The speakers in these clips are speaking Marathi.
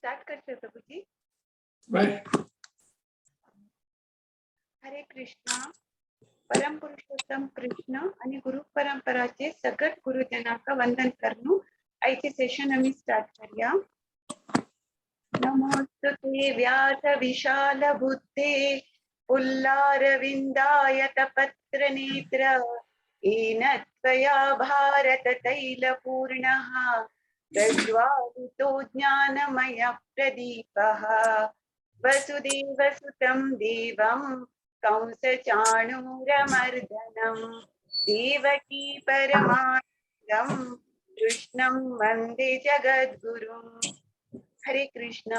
स्टार्ट करते प्रभू जी. Right. हरे कृष्णा. परम पुरुषोत्तम कृष्ण आणि गुरु परंपराचे सगळ्या गुरुजनांका वंदन करणं. आजचे सेशन आम्ही स्टार्ट करूया. नमोस्तुते व्यास विशाल बुद्धे पुल्लारविंदाय तपत्र नेत्र येन त्वया भारत तैल पूर्णः प्रज्वालितो ज्ञानमय प्रदीपः वसुदेवसुतं देवं कंसचाणूरमर्दनं देवकी परमानन्दं कृष्णं वन्दे जगद्गुरुम्. हरे कृष्ण.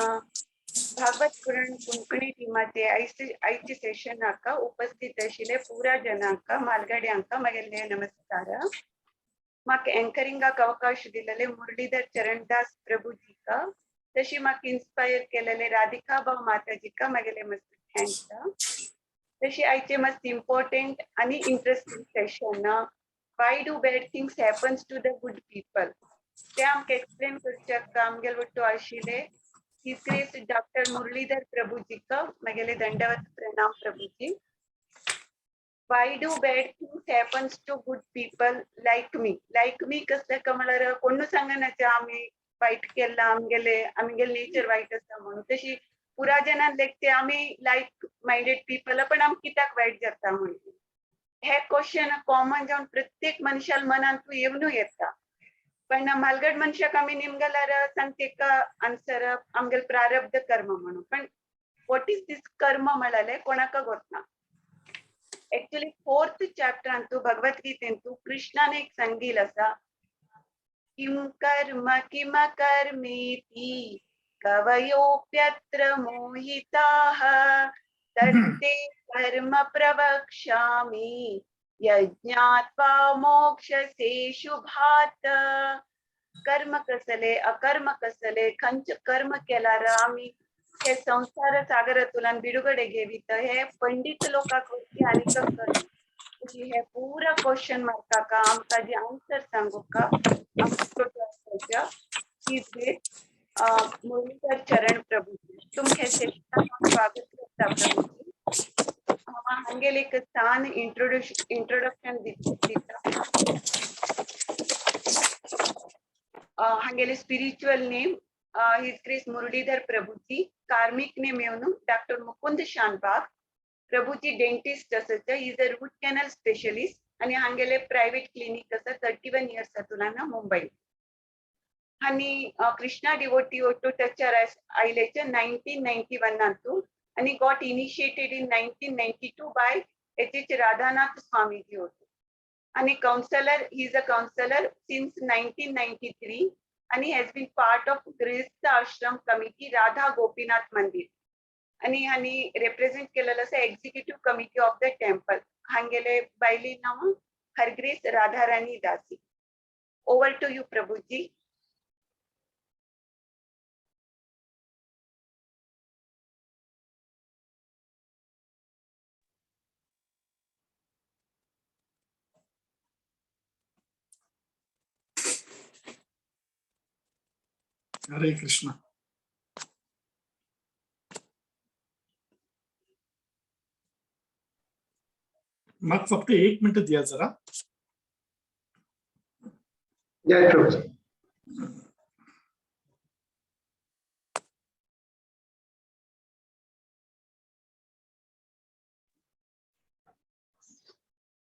भागवत पुराण कोंकणी टीमाचे आयचे सेशन हाका उपस्थित आशिल्ले पुरा जनांका मालगाड्यांका मागेले नमस्कार. म्हाका एंकरिंगाक अवकाश दिलेले मुरलीधर चरणदास प्रभुजी का तशी म्हाका इन्स्पायर केलेले राधिका भाव माताजी का मागेले मस्त थँक्स. तशी आयचे मस्त इम्पॉर्टंट आणि interesting session. Why do bad things happens to the good people ते आमकां एक्सप्लेन करच्याक आमगेले वट्टो आशिल्ले हिज ग्रेस डॉक्टर मुरलीधर प्रभुजी का मागेले दंडवत प्रणाम Prabhuji. Why do bad things happens to good people like me कसले का म्हळ्यार कोण सांगनाचे आमी वायट केला आमगेले नेचर वायट आसा म्हणून. तशी पुरा जनान लेखते आमी लायक मायंडेड पीपल पण आमी कित्याक वायट जाता म्हणून हे क्वेश्चन कॉमन जावन प्रत्येक मनशाल मनान तू येवनूय येता. पण मालगड मनशाक आमी निमगेल्यार सांगते का आन्सर आमगेल प्रारब्ध कर्म म्हणून. पण व्हॉट इज दिस कर्म म्हळ्यार कोणाक गोतना. एक्चुअली 4th चॅप्टरान तू भगवद्गीतेन तू कृष्णाने एक सांगिल आसा किम किम कर्मेति कवयोप्यत्र मोहिताः तत्ते कर्म प्रवक्ष्यामि यज्ञात्वा मोक्षसे शुभात्. कर्म कसले अकर्म कसले खंच कर्म केल्यार आमी हे संसार सागरातून बिडुगडे घेवित हे पंडित लोकांक वरती आनीक हे पुरा क्वेश्चन मार्काक आमकां जे आन्सर सांगू का मुरलीधर चरण प्रभुजी. तुमचे सेशनाक स्वागत करता प्रभुजी. हांगेले एक छान इंट्रोडक्शन दिता. हांगेले spiritual name his grace Muralidhar Prabhuji. Karmic name येवन डॉक्टर मुकुंद शानबाग प्रभुजी डेंटिस्ट आसा. Is a route canal specialist आणि हांगेले प्रायव्हेट क्लिनिक आसा 31 इयर्स तुलाना मुंबई. आणि कृष्णा डिवोटी टू टचर आयलेचे 1991 आणि got initiated in 1992 by H Radhanath Swamiji होतो. आणि counsellor he is a counsellor since 1993 आणि हॅज बीन पार्ट ऑफ गृहस्थ आश्रम कमिटी राधा गोपीनाथ मंदिर आणि हांणी रिप्रेझेंट केलेलं आसा executive committee of the temple. हांगेले बायली नांव हरग्रेस राधाराणी दासी. ओवर टू यू प्रभुजी. हरे कृष्णा. मग फक्त 1 मिनिट द्या जरा. जय प्रभु.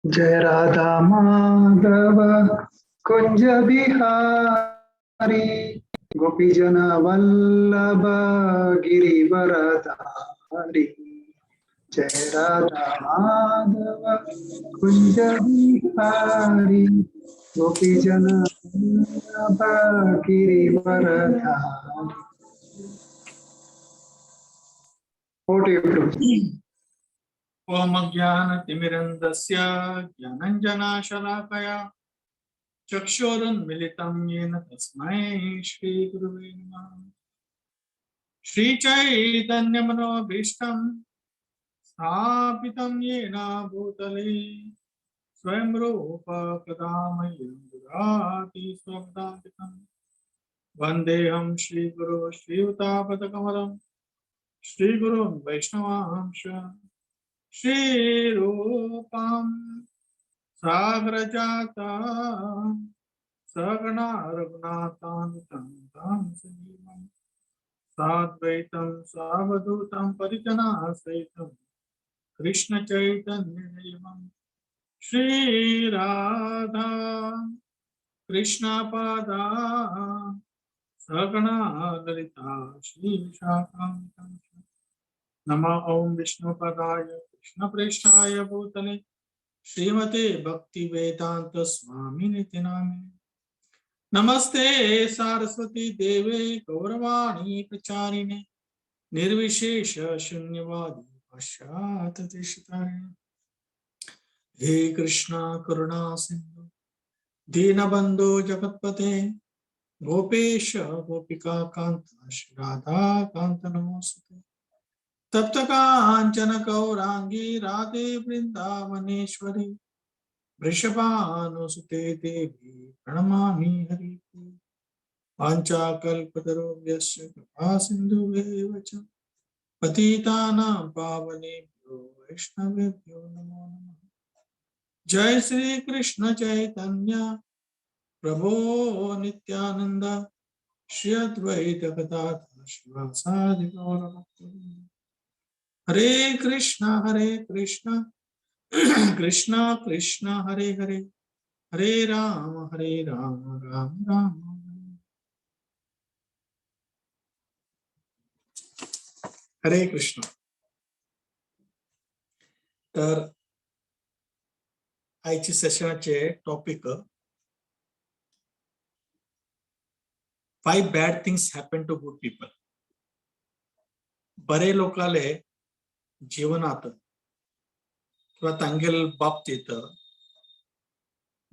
जय राधा माधव कुंज बिहारी गोपी जन वल्लभ गिरिवरधारी. जय राधा माधव कुंज बिहारी गोपी जन वल्लभ गिरिवरधारी. ओम ज्ञानतिमिरन्धस्य ज्ञानञ्जनशलाकया चक्षुरुन्मिलितं येन तस्मै श्रीगुरुवे नमः. श्रीचैतन्यमनोभीष्टं स्थापितं येन भूतले स्वयं रूप कदा मह्यं ददाति स्वपदान्तिकम्. वन्देऽहं श्रीगुरो श्रीयुतापदकमलं श्रीगुरुन् वैष्णवांश श्रीरूपं सागरजाता सगणा रघुनाथान्वितं तं सजीवं साद्वैतं सावधूतं परिजनासहितं कृष्ण चैतन्यदेवं श्रीराधा कृष्णपादा सगणा ललिता श्रीशाखान्वितं नमः ओं विष्णुपदाय कृष्णप्रेष्ठाय भूतले श्रीमते भक्ति वेदांत स्वामी निति नामिने नमस्ते सारस्वती देवे गौरवाणी प्रचारिणे निर्विशेष शून्यवादी पश्चात देशतारिणे हे कृष्णा करुणा सिंधु दीनबंधु जगतपते गोपेश गोपिका कांत श्री राधा कांत नमोस्तुते तप्त कांचन गौरांगी राधे वृंदावनेश्वरी वृषभानुसुते देवी प्रणमामि हरिप्रिये वाञ्छाकल्पतरुभ्यश्च कृपा सिन्धुभ्येव च पतितानां पावनेभ्यो वैष्णवेभ्यो नमो नमः। जय श्री कृष्ण चैतन्य प्रभो नित्यानंद श्री अद्वैत गदाधर श्रीवासादि गौरभक्तवृंद। हरे कृष्ण कृष्ण कृष्ण हरे हरे हरे राम राम राम हरे कृष्ण। तर आजची सेशनचे topic 5 bad things happen to good people. बरे लोकाले जीवनात किंवा तांगेल बाबतीत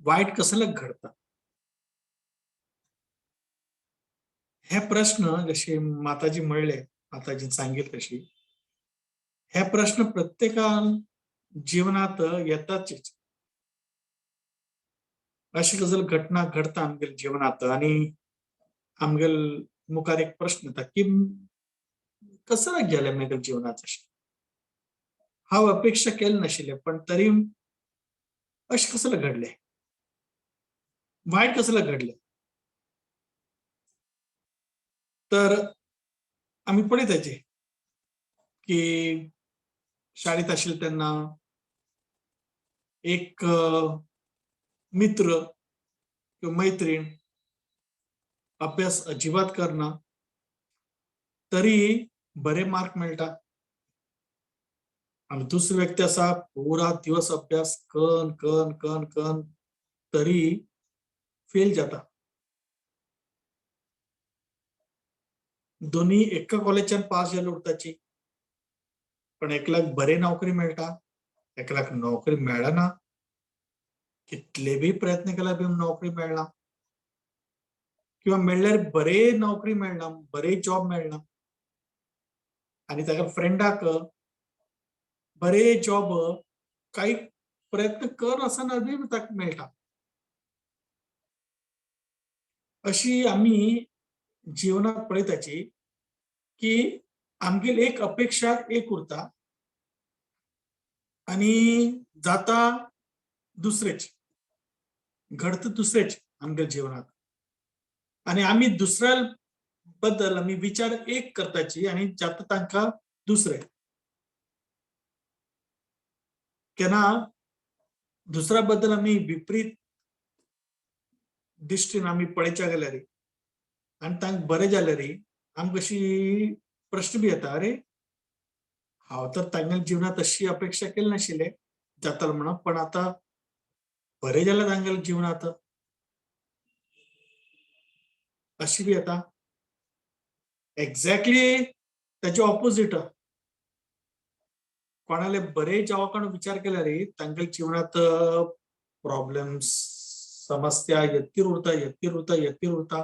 वाईट कसलं घडतं हे प्रश्न जसे माताजी म्हणले माताजी सांगितले तशी हे प्रश्न प्रत्येका जीवनात येतातच. अशी गजल घटना घडता आमगेल जीवनात आणि आमगेल मुखार एक प्रश्न येता की कसं गेल्या मेगेल जीवनात अशी हांव अपेक्षा केली नाशिल्ले पण तरी अशें कसलं घडले वाईट कसलं घडले तर आम्ही पळयताचे की शाळेत आशिल्ले तेन्ना एक मित्र किंवा मैत्रीण अभ्यास अजिबात करना तरी बरे मार्क मेळटा आणि दुसरी व्यक्ती असा पुरा दिवस अभ्यास कन कन कन कन तरी फेल जाता. दोन्ही एका कॉलेजात पास झाले उरताची पण एकल्याक बरे नोकरी मेळटा एकल्याक नोकरी मेळना कितले बी प्रयत्न केला बी नोकरी मेळना किंवा मेळल्यार बरे नोकरी मेळना बरे जॉब मेळना आणि ताका फ्रेंडाक बरे जॉब काही प्रयत्न कर असताना बी ताका मेळटा. अशी आम्ही जीवनात पळयताची की आमगेल एक अपेक्षा एक उरता आणि जाता दुसरेच घडत दुसरेच आमच्या जीवनात आणि आम्ही दुसऱ्या बद्दल आम्ही विचार एक करताची आणि जाता तांका दुसरे केना दुसऱ्या बद्दल आम्ही विपरीत दृष्टीन आम्ही पळयच्या गेल्यार आणि तांक बरे जाल्यार आमकां कशी प्रश्न बी येता अरे हांव तर तांगेल्या जीवनात अशी अपेक्षा केली नाशिल्ले जातालो म्हणून पण आता बरे जाल्यार तांगेल्या जीवनात अशी बी येता. एक्झॅक्टली त्याचे ऑपोजिट कोणाले बरे जावकान विचार केल्यार तांगेल्या जीवनात प्रॉब्लेम्स समस्या येत्तीर उरता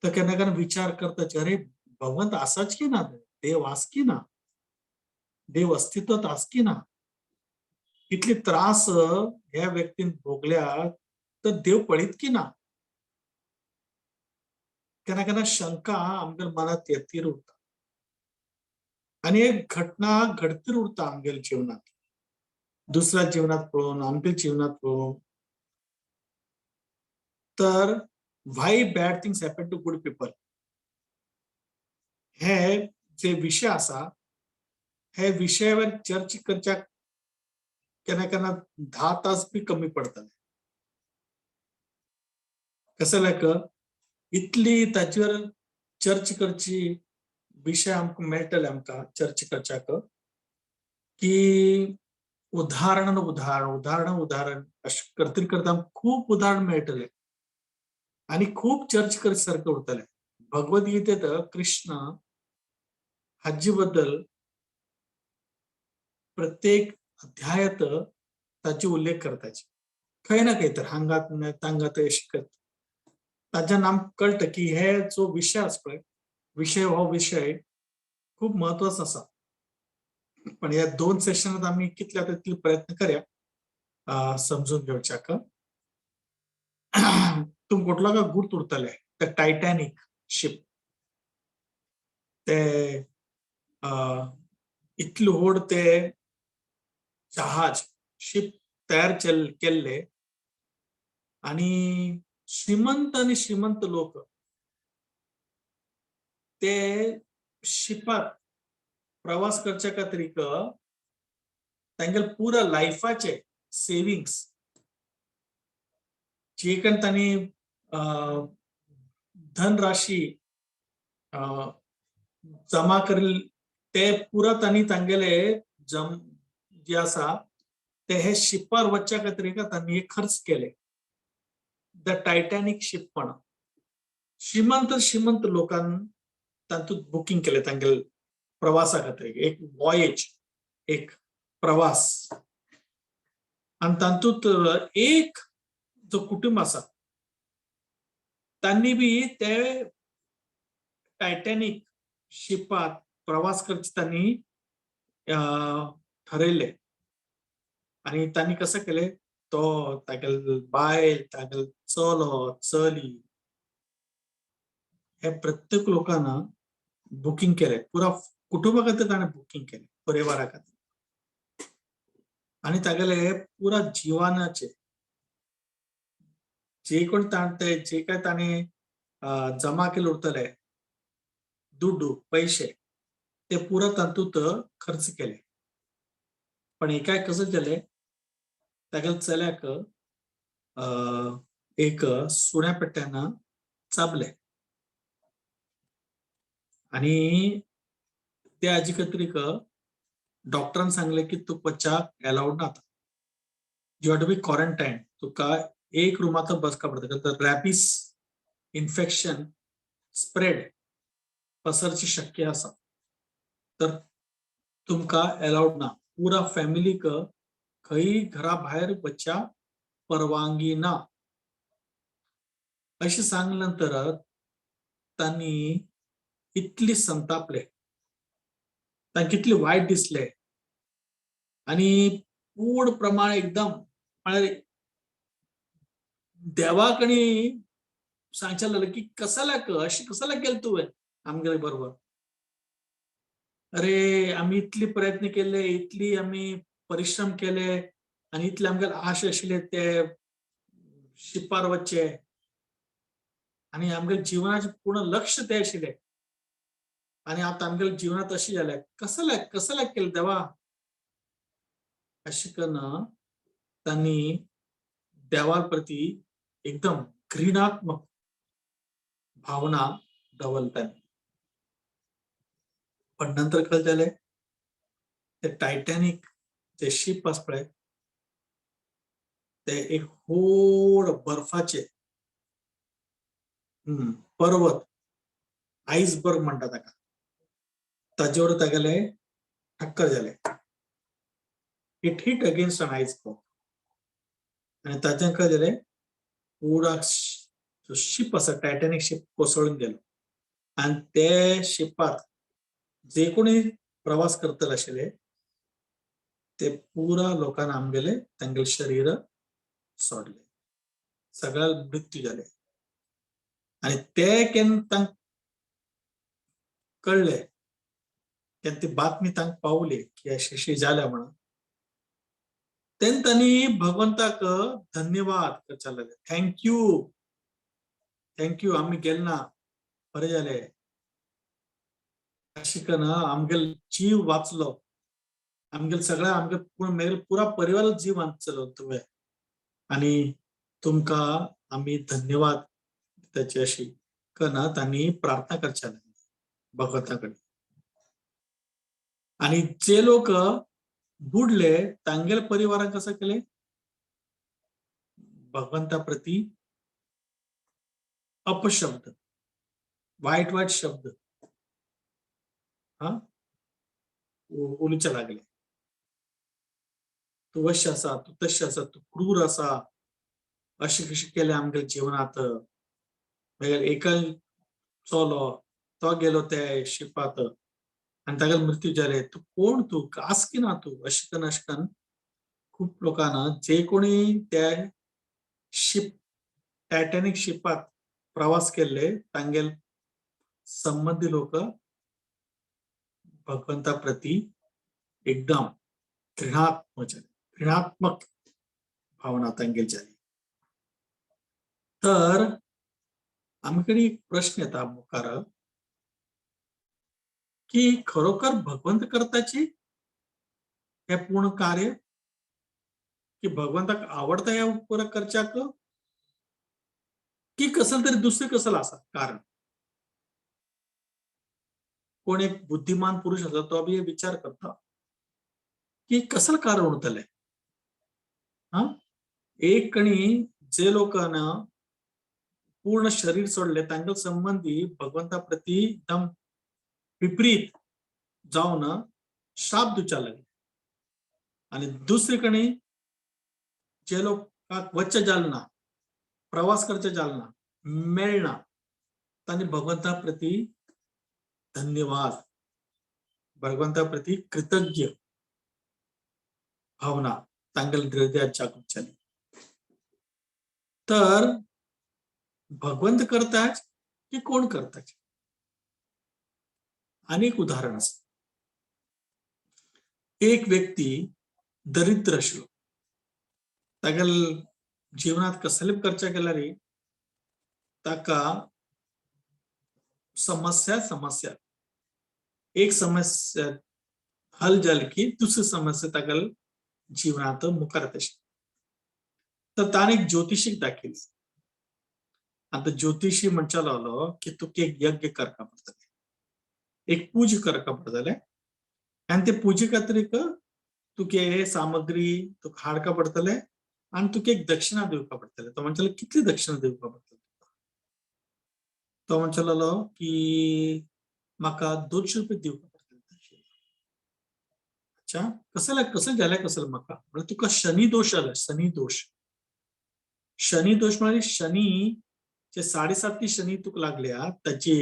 तर केन्ना केन्ना विचार करताचे अरे भगवंत आसाच की ना देव आस की ना देव अस्तित्वात आस की ना इतले त्रास ह्या व्यक्तीन भोगल्या तर देव पळीत की ना केन्ना केन्ना शंका आमच्या मनात येतीर उरता आणि एक घटना घडतीर उरता आमच्या जीवनात, दुसऱ्या जीवनात पळोवन आमच्या जीवनात पळोवन. तर why bad things happen to good people हे जे विषय आसा हे विषयावर चर्चा करच्याक केन्ना केन्ना 10 तास बी कमी पडतले. कसं लायक इतली ताचेर चर्चा करची विषय आमकां मेळटले आमकां चर्चा करच्याक की उदाहरण अशें करता करता खूप उदाहरण मेळटले आणि खूप चर्चा करचे सारखे उरतले. भगवद्गीतेत कृष्ण हाजे बद्दल प्रत्येक अध्यायात ताचे उल्लेख करताचे खंय ना खंय तर हांगात तांगात अशें करता. ताच्यान आमकां कळटा की हे जो विषय आसा पळय विषय हो विषय खूप महत्वाचो आसा. पण ह्या 2 सेशनात आमी कितले जाता तितले प्रयत्न करया समजून घेवच्याक. तुमकां कोटलो गुर्त उरतले द टायटॅनिक शिप. ते इतले व्हड ते जहाज शिप तयार केल्ले आणि श्रीमंत लोक ते शिपात प्रवास करच्या खातीर तांगेले पुरा लायफाचे सेविंग्स जे काही तांणी धनराशी जमा करिल ते पुरा तांणी तांगेले जे आसा ते हे शिपार वचच्या खातीर तांणी खर्च केले. द टायटॅनिक शिप पण श्रीमंत लोकांन तातूंत बुकिंग केले तांगेले प्रवासा खातीर एक वॉयेज एक प्रवास. आणि तातूंत एक जो कुटुंब आसा तांणी बी ते टायटॅनिक शिपात प्रवास करचे तांणी ठरयले. आणि तांणी कसं केले तो तागेले बायल तागेले चलो चली हे प्रत्येक लोकांना बुकिंग केले. पुरा कुटुंबा खातीर ताणें बुकिंग केले परिवारा खातीर. आणि तागेले पुरा जिवनाचे जे कोण जे काय ताणें जमा केले उरतले दुड्डू पैसे ते पुरा तातूंत खर्च केले. पण एकाय कसं केले तागेले चल्याक एक सुण्या पेट्यान चाबले आणि ते हाजे खातीर डॉक्टरान सांगले की तू वचपाक अलाउड नाता. You have to be quarantine. तुका एक रुमांत बसका पडटा. रॅबिस इन्फेक्शन स्प्रेड पसरची शक्य आसा तर तुमकां अलाउड ना. पुरा फॅमिलीक खंय घरा भायर वचच्या परवानगी ना अशें सांगले नंतर तांणी इतली संतापले तांकां कितले वायट दिसले आणि पूर्ण प्रमाण एकदम म्हळ्यार देवाकणी सांगचे लागले की कसाल्याक अशें कसाल्याक केलें तुवें आमगे बरोबर. अरे आमी इतले प्रयत्न केले इतली आमी परिश्रम केले आणि इतले आमगेले आश आशिल्ले ते शिपार वचचे आणि आमगे जिवनाचे पूर्ण लक्ष ते आशिल्ले आणि आता आमगे जिवनात अशें जालें कसाल्याक केलें देवा अशें करून तांणी देवा प्रती एकदम घृणात्मक भावना दवरली. पण नंतर कळत जालें ते टायटॅनिक जे शिप आसा पळय ते एक व्हड बर्फाचे पर्वत आयसबर्ग म्हणटा ताका ताजे वांगडा तागेले टक्कर जाले. It hit against N iceberg आणि ताच्यान काय जालें पुरा जो शिप आसा टायटॅनिक शिप कोसळून गेलो. आणि ते शिपात जे कोणी प्रवास करतले आशिल्ले ते पुरा लोकांना आमगेले तांगेले शरीर सोडले. सगळ्यांक मृत्यू जाले. आणि ते तांक कळले ती बातमी तांक पावली की अशी जाल्या म्हणून त्यांनी भगवंताक धन्यवाद करचा लागले. थँक्यू आम्ही गेल ना बरे झाले अशी कन आमगेल जीव वाचलो. आमगेल सगळ्या आमगे पुरा परिवार जीव वाचलो तुवे आणि तुमका आम्ही धन्यवाद त्याची अशी कन त्यांनी प्रार्थना करच्या लागले भगवंताकडे. आणि जे लोक बुडले तांगेल परिवारात कसं केले भगवंताप्रती अपशब्द वाईट शब्द उलूच्या लागले. तू वश्य असा तू तश्य असा तू क्रूर असा अशी कशी केले आमच्या जीवनात. एका चोलो तो गेलो त्या शिपात आणि ताका मृत्यू झाले. तू कोण तू आसकी ना तू अशकन अशकन खूप लोकांना जे कोणी त्या शिप टायटॅनिक शिपात प्रवास केले तांगेल संबंधी लोक भगवंताप्रती एकदम घृणात्मक भावना तांगेल झाली. तर आमकडे एक प्रश्न येता मुखार की खरोखर भगवंत करताची हे पूर्ण कार्य की भगवंताक आवडता या पुरा करच्याक की कसल तरी दुसरे कसल असा कारण. कोण एक बुद्धिमान पुरुष असा तो बी विचार करता की कसल कारण उरतले. एक कणी जे लोकांना पूर्ण शरीर सोडले तांच्या संबंधी भगवंताप्रती एकदम विपरीत जाऊन श्राप दिवच्या लागले. आणि दुसरीकडे जे लोक वच्चे जालना प्रवास करचे जालना मेळना त्यांनी भगवंताप्रती धन्यवाद भगवंताप्रती कृतज्ञ भावना तांगल हृदयात जागृत झाली. तर भगवंत करताच की कोण करताच. अनेक उदाहरण असतात. एक व्यक्ती दरिद्र असलो तागल जीवनात कसले खर्च केला रे ताका समस्या एक समस्या हल झाली की दुसरी समस्या तागल जीवनात मुखार तशी. तर ताने एक ज्योतिषीक दाखिल. आता ज्योतिषी म्हणचा लागलो की तुका एक यज्ञ करका पडतले एक पूज करका पडतले आणि ते पूजे खातीर तुके सामग्री तुका हाडका पडतले आणि तुका एक दक्षिणा दिवका पडतले. तो म्हणचलो कितली दक्षिणा दिवका पडतले. तो म्हणचलो की म्हाका 200 रुपये दिवका पडतले. अच्छा कसं झालं कसं म्हाका म्हणजे तुका शनी दोष आला. शनी दोष म्हणजे शनी जे 7.5 शनी तुका लागल्या त्याचे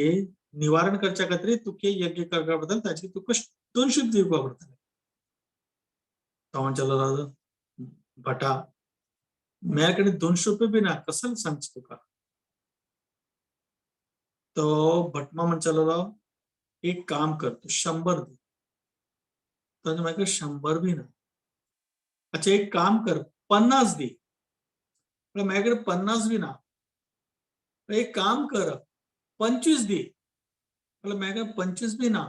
निवारण करच्या खातीर तुके यज्ञ करता पडतले त्याची तुका 200 दिवका पडतले. तो म्हणचलो भटा माझ्याकडे 200 रुपये बी ना कसं सांगच तुका. तो भटमा म्हणचलो एक काम कर तू 100 दे. तर माझ्याकडे 100 बी ना. अच्छा एक काम कर 50 दे. माझ्याकडे 50 बी ना. एक काम कर 25 दे. माझ्याकडे 25 बी ना.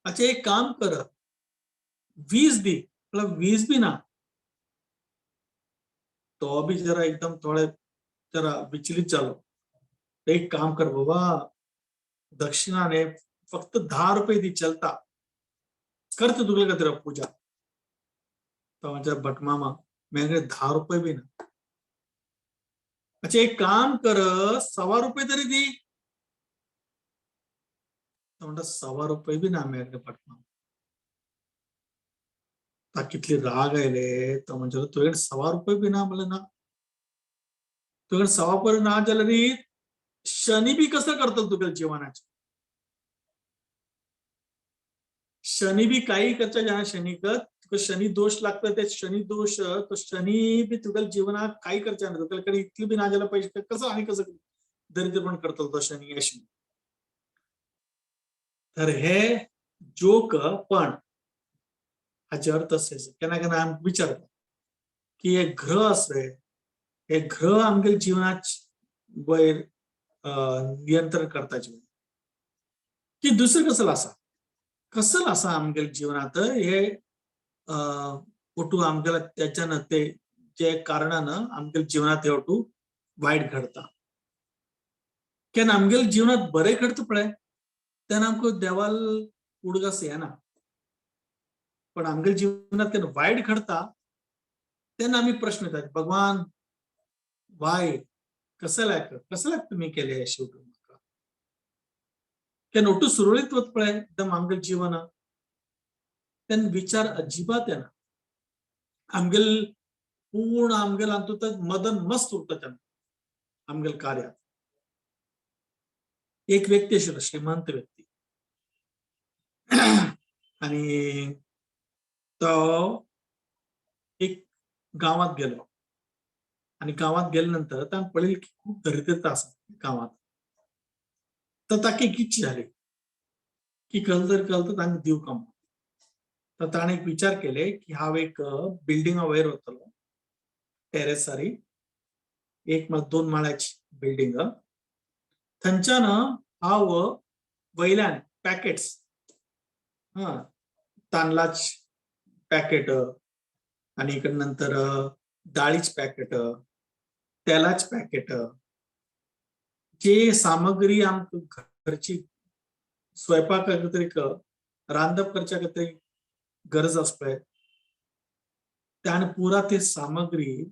अच्छा एक काम कर 20 दे. 20 बी ना. तो भी जरा एकदम थोड़े जरा विचलित झालो. एक काम कर बाबा दक्षिणाने फक्त 10 रुपये दी चलता करते तुगले का तेरा पूजा. तो म्हणजे भटमामा माझ्याकडे 10 रुपये बी ना. अच्छा एक काम कर 1.25 रुपये तरी दी. तो म्हणता 1.25 रुपये बी ना माझ्याकडे भटमामा. कितली राग आयले. तो म्हणजे तुझ्याकडे 1.25 रुपये बी ना मला ना. तुझ्याकडे 1.25 रुपये ना झालं रे शनी बी कसं करतो तुझ्या जीवनाचे. शनी बी काही करता जाणार शनी कर तुका शनी दोष लागतं ते शनी दोष तो शनी बी तुझ्या जीवनात काही करता नाही तुझ्याकडे इतकी बी ना झाला पैसे कसं आणि कसं दरिद्रपण करतलो तशें न्ही अशें. तर हे जोक पण हाचे अर्थ असे केन्ना केन्ना आमी विचारता की एक ग्रह असले हे ग्रह आमगे जिवनाच वयर नियंत्रण करताचे की दुसरं कसं आसा आमगे जिवनात हे ओटू आमगेला त्याच्यानं ते जे कारणानं आमगे जिवनात हे ओटू वायट घडता. केन्ना आमगे जिवनात बरें घडता पळय तेन्ना आमकां देवाल उडगास येना. पण आमगे जिवनात केन्ना वायट घडता तेन्ना आमी प्रश्न विचारता भगवान वाय कसं तुम्ही केले शेवटी म्हाका. केन्ना ओटू सुरळीत वता पळय एकदम आमगे जिवन तेन्ना विचार अजिबात येना. आमगेल पूर्ण आमगेल हातूंत मदन मस्त उरता तेन्ना आमगेल कार्यात. एक व्यक्ती आशिल्लो श्रीमंत व्यक्ती आणि तो एक गावात गेलो आणि गावात गेले नंतर ताणें पळयलें की खूप दरिद्रता आसा गावात. तर ताका एक इच्छा जाली की कळत तांकां दिव कमो. तर ताणें एक विचार केले की हांव एक बिल्डिंगा वयर वतलो टेरेसारी 1 वा 2 माळ्याची बिल्डिंग थंयच्यान हांव वयल्यान पॅकेट्स तांदळाच पॅकेट आणि इकडे नंतर डाळीच पॅकेट तेलाच पॅकेट जे सामग्री आमकां घरची स्वयंपाक तरी रांदप करच्या खातीर गरज आसा पळय त्याने पुरा ते सामग्री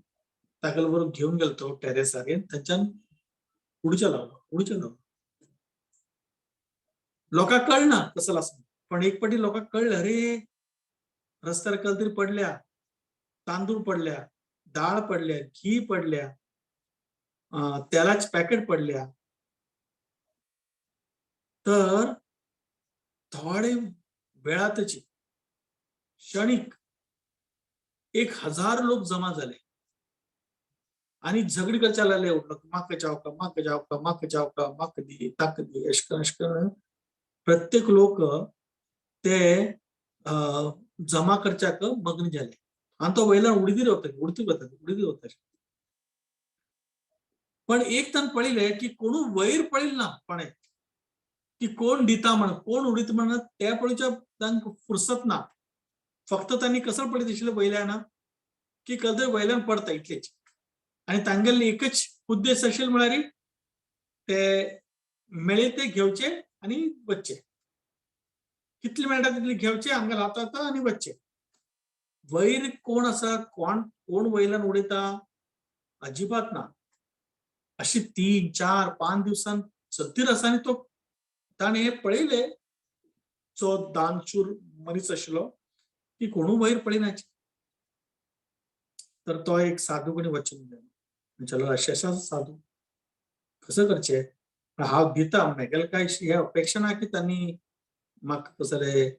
ताका बरोबर घेवन गेलो तो टेरेसार थंयच्यान उडचे लागलो. लोकांक कळना कसं आसा पण एक फावटी लोकांक कळलं अरे रस्त्यार खंय तरी पडल्या तांदूळ पडल्या डाळ पडल्या घी पडल्या तेलाच पॅकेट पडल्या. तर थोडे वेळातच क्षणिक 1000 लोक जमा झाले आणि झगडी करच्या लागले उठलो म्हाका जावका म्हाका दी ताका दी अशें प्रत्येक लोक ते जमा करच्याक मग्न झाले आणि तो वयल्यान उडती वता. पण एक ताण पळयलें की कोणू वयर पळयलें ना कोणें की कोण दिता म्हण कोण उडीत म्हण ते पळोवच्या तांकां फुरसत ना. फक्त तांणी कसं पळयत आशिल्लें वयल्यान की कदर वयल्यान पडता इतलेच आणि तांगेले एकच उद्देश आशिल्लो म्हळ्यार ते मेळे ते घेवचे आणि वचचे. कितले मेळटा तितले घेवचे हांगा हातांत आणि वचचे. वयर कोण आसा कोण वयल्यान उडयता अजिबात ना. अशी 3, 4, 5 दिवसान सत्तीर आसांनी तो ताणें पळयलें जो दानशूर मनीस आशिल्लो की कोणू वयर पळयनाचे. तर तो एक साधू कडेन वचून गेलो अशें साधू कसं करचें हांव दिता म्हगेले कांय हे अपेक्षा ना की तांणी म्हाका कसले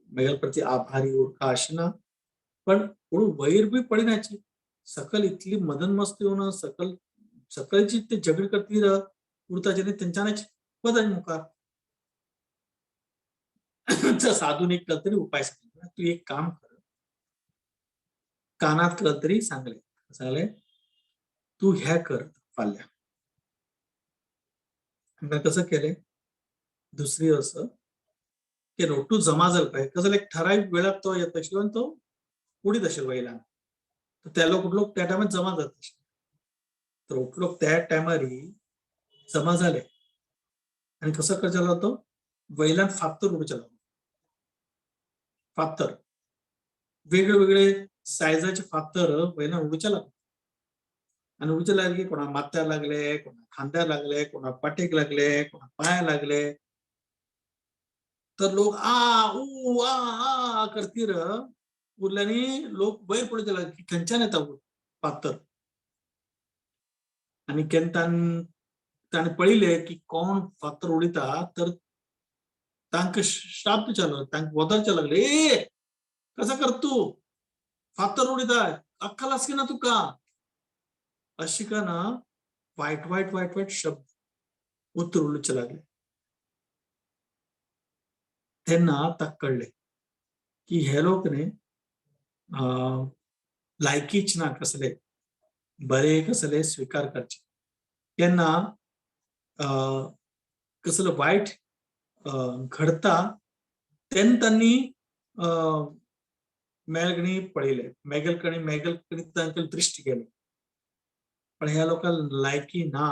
म्हगेले प्रती आभारी उरता अशें ना पण कोणू वयर बी पळयनाचे. सकल इतली मदन मस्त येवन सकलची ते झगडी करती उरताचे आनी तेंच्यांनीच वताचे मुखार. साधून एक तरी उपाय सांगलो तू एक काम कर कानात तरी सांगले तू हे कर फाल्यां. कसं केलें दुसरी वर्स की रोटू जमा जाल पळय कसं एक ठरावीक वेळार तो येत आशिल्लो आनी तो उडीत आशिल्लो वयल्यान. ते लोक त्या टायमार जमा जाता आशिल्ले. तर लोक त्या टायमार जमा जाले आणि कसं करचेलो तो वयल्यान फातर उडचे लागलो. फातर वेगळे सायजाचे फातर वयल्यान उडचे लागले आणि उडचे लागले की कोणा माथ्यार लागले कोणा खांद्यार लागले कोणा पाटेक लागले कोणा पांयां लागले. तर लोक आ ऊ आ करतीर उरल्यांनी लोक वयर पळोवचे लागले की खंयच्यान येता फातर. आणि केन्ना ताणें पळयलें की कोण फातर उडयता तर तांकां श्राप दिवचे तांकां वदरचे लागले ए कसं कर तू फातर उडयता अक्कल आसा की ना तुका. अशी करून वायट शब्द उतर उलूचे लागले. त्यांना ताका कळले की हे लोक न्ही लायकीच ना कसले बरे कसले स्वीकार करचे. केन्ना कसलं वाईट घडता तेन्ना त्यांनी मेळगणी पळयले, मेगलकणी तांकां दृश्टी केली. पण ह्या लोकांना लायकी ना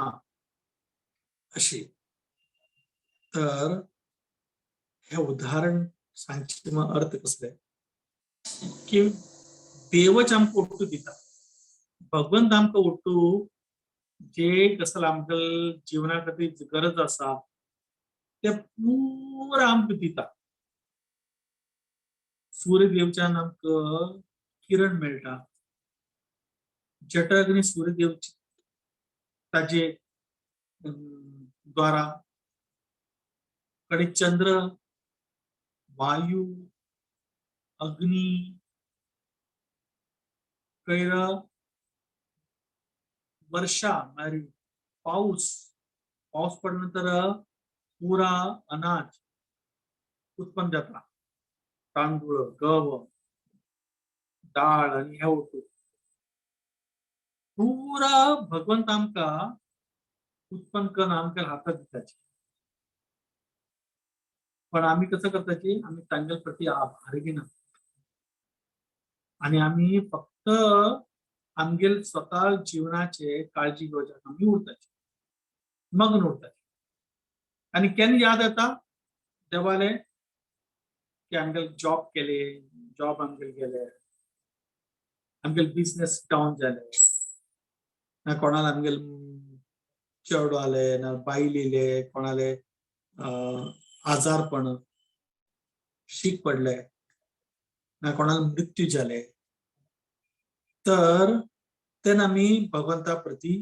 अशी. तर हे उदाहरण सांगचे अर्थ कसले की देवच आमकां ओट्टू दिता, भगवंत आमकां ओट्टू जे कसलं आमकां जीवना खातीर गरज आसा ते पुरो आमकां दिता. सूर्य देवच्यान आमकां किरण मेळटा, जटअग्नी सूर्य देव ताजे द्वारा, कडे चंद्र, वायू, अग्नी, कैर वर्षा म्हळ्यार पाऊस पडल्यानंतर पुरा अनाज उत्पन्न जाता, तांदूळ, गव, डाळ आणि हे होतो. पुरा भगवंत आमकां उत्पन्न करून आमकां हातात दिताचे. पण आम्ही कसं करताची, आम्ही तांगेल प्रती आभार घेना आणि आम्ही फक्त आमगेल स्वतः जीवनाचे काळजी घेवच्याक आम्ही उरताचे, मग्न उरताचे. आणि केन्ना याद येता देवाले की आमगेल जॉब केले, जॉब आमगेल गेले, आमगेल बिझनेस डाऊन जाले, ना कोणाला आमगेल चेडो आले, ना बायल येले, कोणाले आजारपण, शीक पडले, ना कोणाला मृत्यू जाले, तर तेन्ना आमी भगवंता प्रती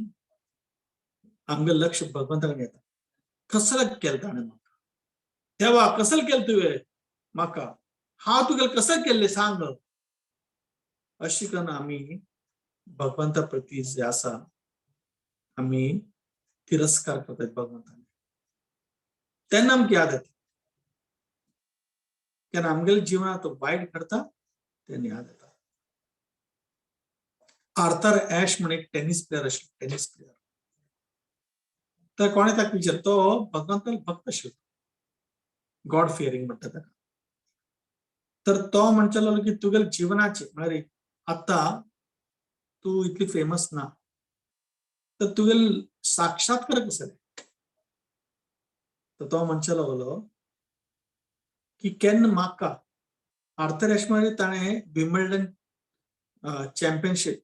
आमगे लक्ष भगवंताकडे येता. कसलं केलं ताणें म्हाका, देवा कसलं केलं तुवें म्हाका, हांव तुगेलें कसं केल्लें सांग, अशी करून आमी भगवंता प्रती जे आसा आमी तिरस्कार करतात भगवंतान. तेन्ना आमकां याद येता, केन्ना आमगेल्या जिवनांत वायट घडता तेन्ना याद येता. आर्थर ऍश म्हणून एक टेनिस प्लेयर आशिल्लो, टेनिस प्लेयर. तर कोणे ताका विचारलो, तो भगवंताक भक्त आशिल्लो, गॉड फियरिंग म्हणटा ताका. तर तो म्हणटालो की तुगेल्या जिवनाचे म्हळ्यार आत्ता तू इतली फेमस ना, तर तुगेल साक्षात्कार कसो जालें. तर तो म्हणचो लागलो की केन्ना म्हाका आर्थर ऍश म्हळ्यार ताणें विम्बल्डन चॅम्पियनशीप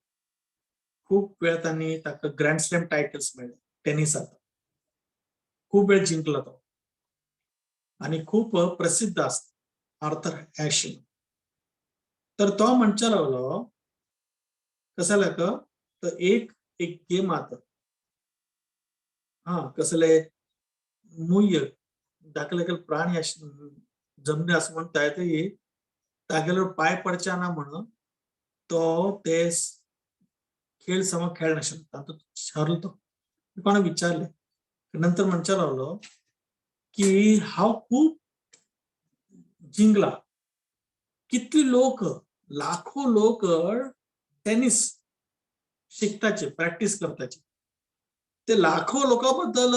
खूप वेळ तांणी ताका ग्रँड स्लॅम टायटल्स मेळ्ळे टेनिसांत, खूप वेळ जिंकला तो आणि खूप प्रसिद्ध आसा आर्थर ऍश. तर तो म्हणचो लागलो कसं जालें तर एक गेम आता, कसले मूय दाखले प्राणी जमनी आसा म्हणून ते तागेलो पाय पडचे ना म्हणून तो ते खेळ समज खेळनाशिल्लो, तातूंत हरलो तो. कोणा विचारले नंतर म्हणचो लागलो की हांव खूप जिंकला, कितले लोक, लाखो लोक टेनिस शिकताचे, प्रॅक्टिस करताचे. ते लाखो लोकांबद्दल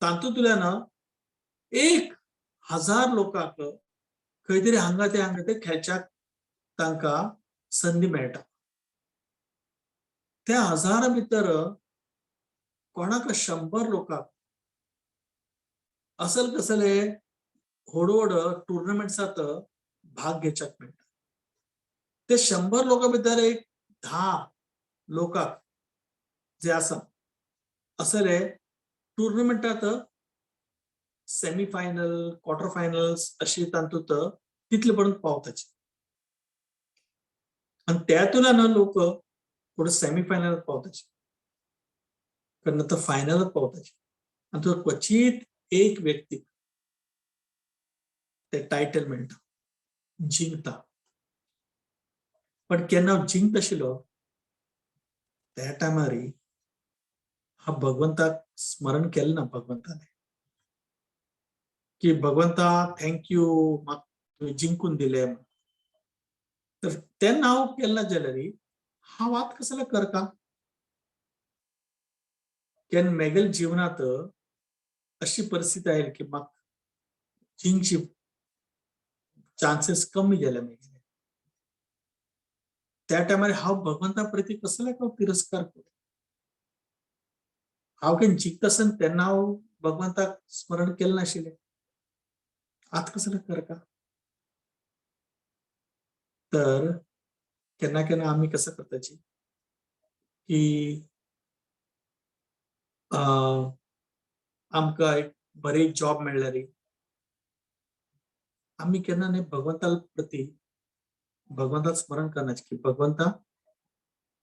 तातूंतल्यान 1000 लोकांक खंय तरी हांगा ते खेळच्याक तांकां संधी मेळटा. त्या 1000 भितर कोणाक 100 लोकांक असल कसले व्हड टुर्नामेंट्सात भाग घेवच्याक मेळटा. ते 100 लोकां भितर एक 10 लोकांक जे आसा असले टुर्नामेंटात सेमीफायनल, क्वार्टर फायनल्स अशी तातूंत तितले पर्यंत पावताचे. आणि त्यातून लोक पुढे सेमीफायनल पावताचे, नंतर फायनल पावताचे. आणि तो क्वचित एक व्यक्ती ते टायटल मेळटा, जिंकता. पण केन्ना जिंकता आशिल्लो त्या टायमार हा भगवंताक स्मरण केलं ना भगवंताने की भगवंता थँक्यू म्हाका तुवें जिंकून दिले तर तें नाव केलं ना जाल्यार हा वाद कसला करता केन मेगेल जीवनात अशी परिस्थिती आहे की म्हाका जिंकची चान्सेस कमी गेले मेगेले त्या टायमार हांव भगवंता प्रती कसले तिरस्कार करता हांव केन जिंकता आसतना तेन्ना हांव भगवंताक स्मरण केलें नाशिल्लें आतां कसलें करता तर केन्ना केन्ना आमी कसं करताची की आमकां एक बरी जॉब मेळ्ळ्यार आमी केन्ना न्ही भगवंता प्रती भगवंताक स्मरण करनाचें की भगवंता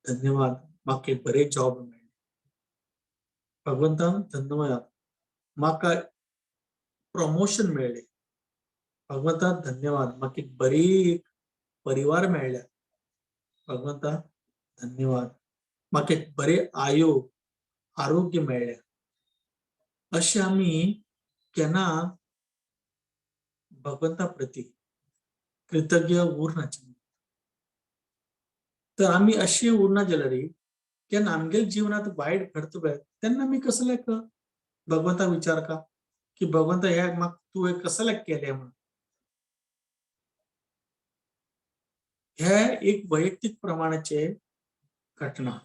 धन्यवाद म्हाका एक बरे जॉब मेळ्ळें भगवंता धन्यवाद म्हाका प्रमोशन मेळ्ळें भगवंता धन्यवाद म्हाका एक बरी एक परिवार मेळ्ळ्या भगवंता धन्यवाद म्हाका एक बरे आरोग्य मेळ्ळें अशें आमी केन्ना भगवंता प्रती कृतज्ञ उरनाचें तर आमी अशी उरना जाल्यार केन्ना आमगेल्या जिवनात वायट घडता पळय तेन्ना आमी कसले भगवंता विचारता की भगवंता हे म्हाका तुवें कसले केलें म्हणून हे एक वैयक्तीक प्रमाणाचे घटना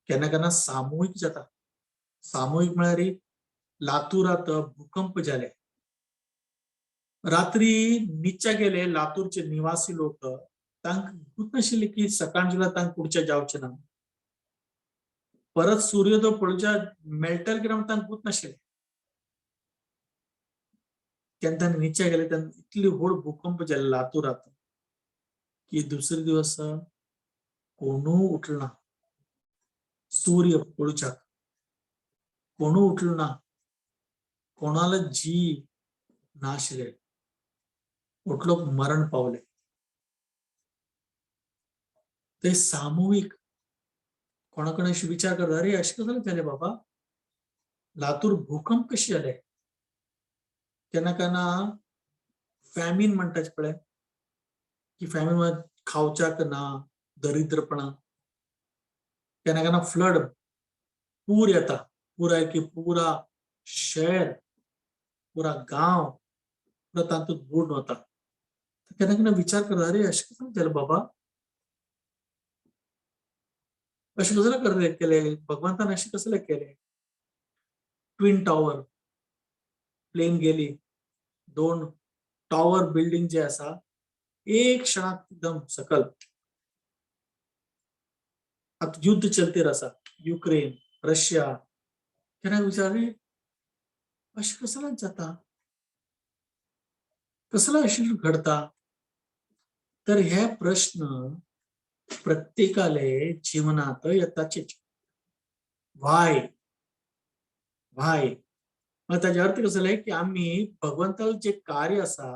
केन्ना केन्ना सामुहीक जाता सामुहीक म्हळ्यार लातूरात भूकंप जाले रात्री न्हिदच्या गेले लातूरचे निवासी लोक तांकां गुत नाशिल्ले की सकाळच्या तांकां उठचे जावचें ना परत सूर्योदय पळोवच्या मेळटले कितें तांकां गुत नाशिल्लें केन्ना तांकां न्हिदच्या गेले तेन्ना इतली व्हड भूकंप जाले लातूरात की दुसरे दिवस कोणू उठलो ना सूर्य पळोवच्याक कोणू उठलो ना कोणाला जीव नाशिल्ले लोक मरण पावले ते सामुहीक कोणाकडे अशी विचार करता अरे अशें कसं जालें बाबा लातूर भूकंप कशें जालें केन्ना केन्ना फॅमिन म्हणटाचे पळय की फॅमिन म्हळ्यार खावच्याक ना दरिद्रपणा केन्ना केन्ना फ्लड पूर येता पुराय की पुरा शहर पुरा गांव पुरा तातूंत बुडून वता केन्ना केन्ना विचार करता अरे अशें कसं जालें बाबा अशें कसले केलें भगवंतान अशें कसलें केलें ट्विन टॉवर प्लेन गेली 2 टॉवर बिल्डिंग जे आसा एक क्षणात एकदम सकल आता युद्ध चलतेर आसा युक्रेन रशिया केन्ना विचार अशें कसलें जाता कसलें अशें घडता तर हे प्रश्न प्रत्येकाले जीवनात येताचेच व्हाय व्हाय मग ताचे अर्थ कसो जालें की आमी भगवंताचें जे कार्य आसा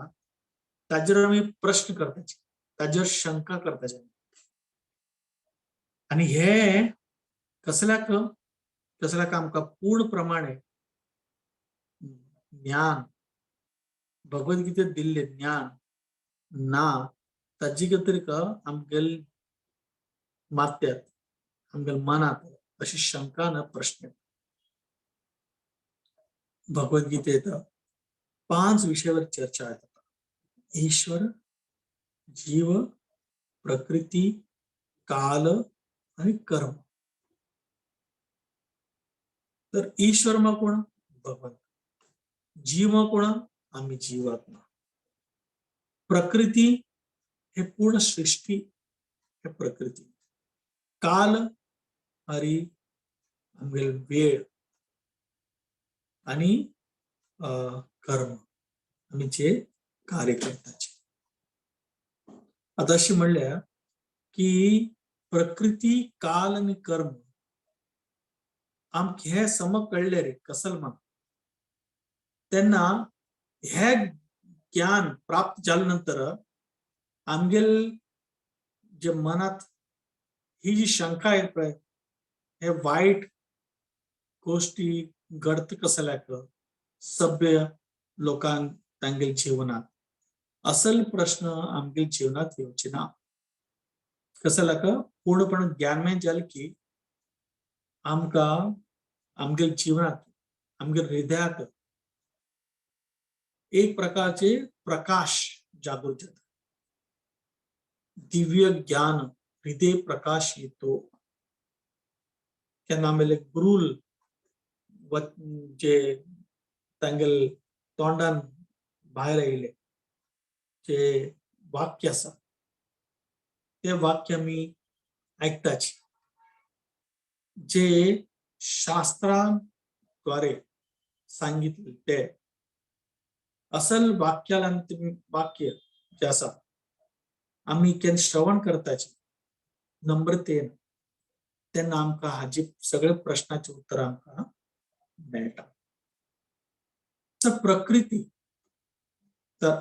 ताजेर आमी प्रश्न करपाचे ताजेर शंका करपाचे आनी हे कसल्याक आमकां पूर्ण प्रमाणे ज्ञान भगवद्गीतेत दिल्ले ज्ञान ना ताजी खातीर आमगेल माथ्यात आमगेल मनात अशी शंका ना प्रश्न भगवद्गीतेत 5 विषयावर चर्चा आहे ईश्वर जीव प्रकृती काल आणि कर्म तर ईश्वर मग कोण भगवंत जीव मग कोण आम्ही जीवात्मा प्रकृती हे पूर्ण सृष्टी हे प्रकृती काल हरी आमगेल वेळ आणि कर्म आम्ही जे कार्य करताचे आता अशी म्हणल्या की प्रकृती काल आणि कर्म आमक हे समक कळले रे कसल मग तेन्ना हे ज्ञान प्राप्त झाल्यानंतर आमगेल जे मनात ही जी शंका आहे पळय हे वाईट गोष्टी घडत कसल्याक सभ्य लोकांक तांगेल जीवनात असल प्रश्न आमगे जीवनात येवचे ना कसल्याक पूर्णपण ज्ञानमय जाल की आमकां आमगे जीवनात आमगे हृदयात एक प्रकारचे प्रकाश जागृत जाता दिव्य ज्ञान हृदय प्रकाश येतो केन्ना आमगेले गुरूल जे तांगेल तोंडान भायर येयले जे वाक्य आसा ते वाक्य आमी आयकताच जे शास्त्राद्वारे सांगितले ते असल वाक्य जे आसा आमी केन्ना श्रवण करताचे नम्रतेन तेन्ना आमकां हाजी सगळे प्रश्नाचे उत्तर आमकां मेळटा तर प्रकृती तर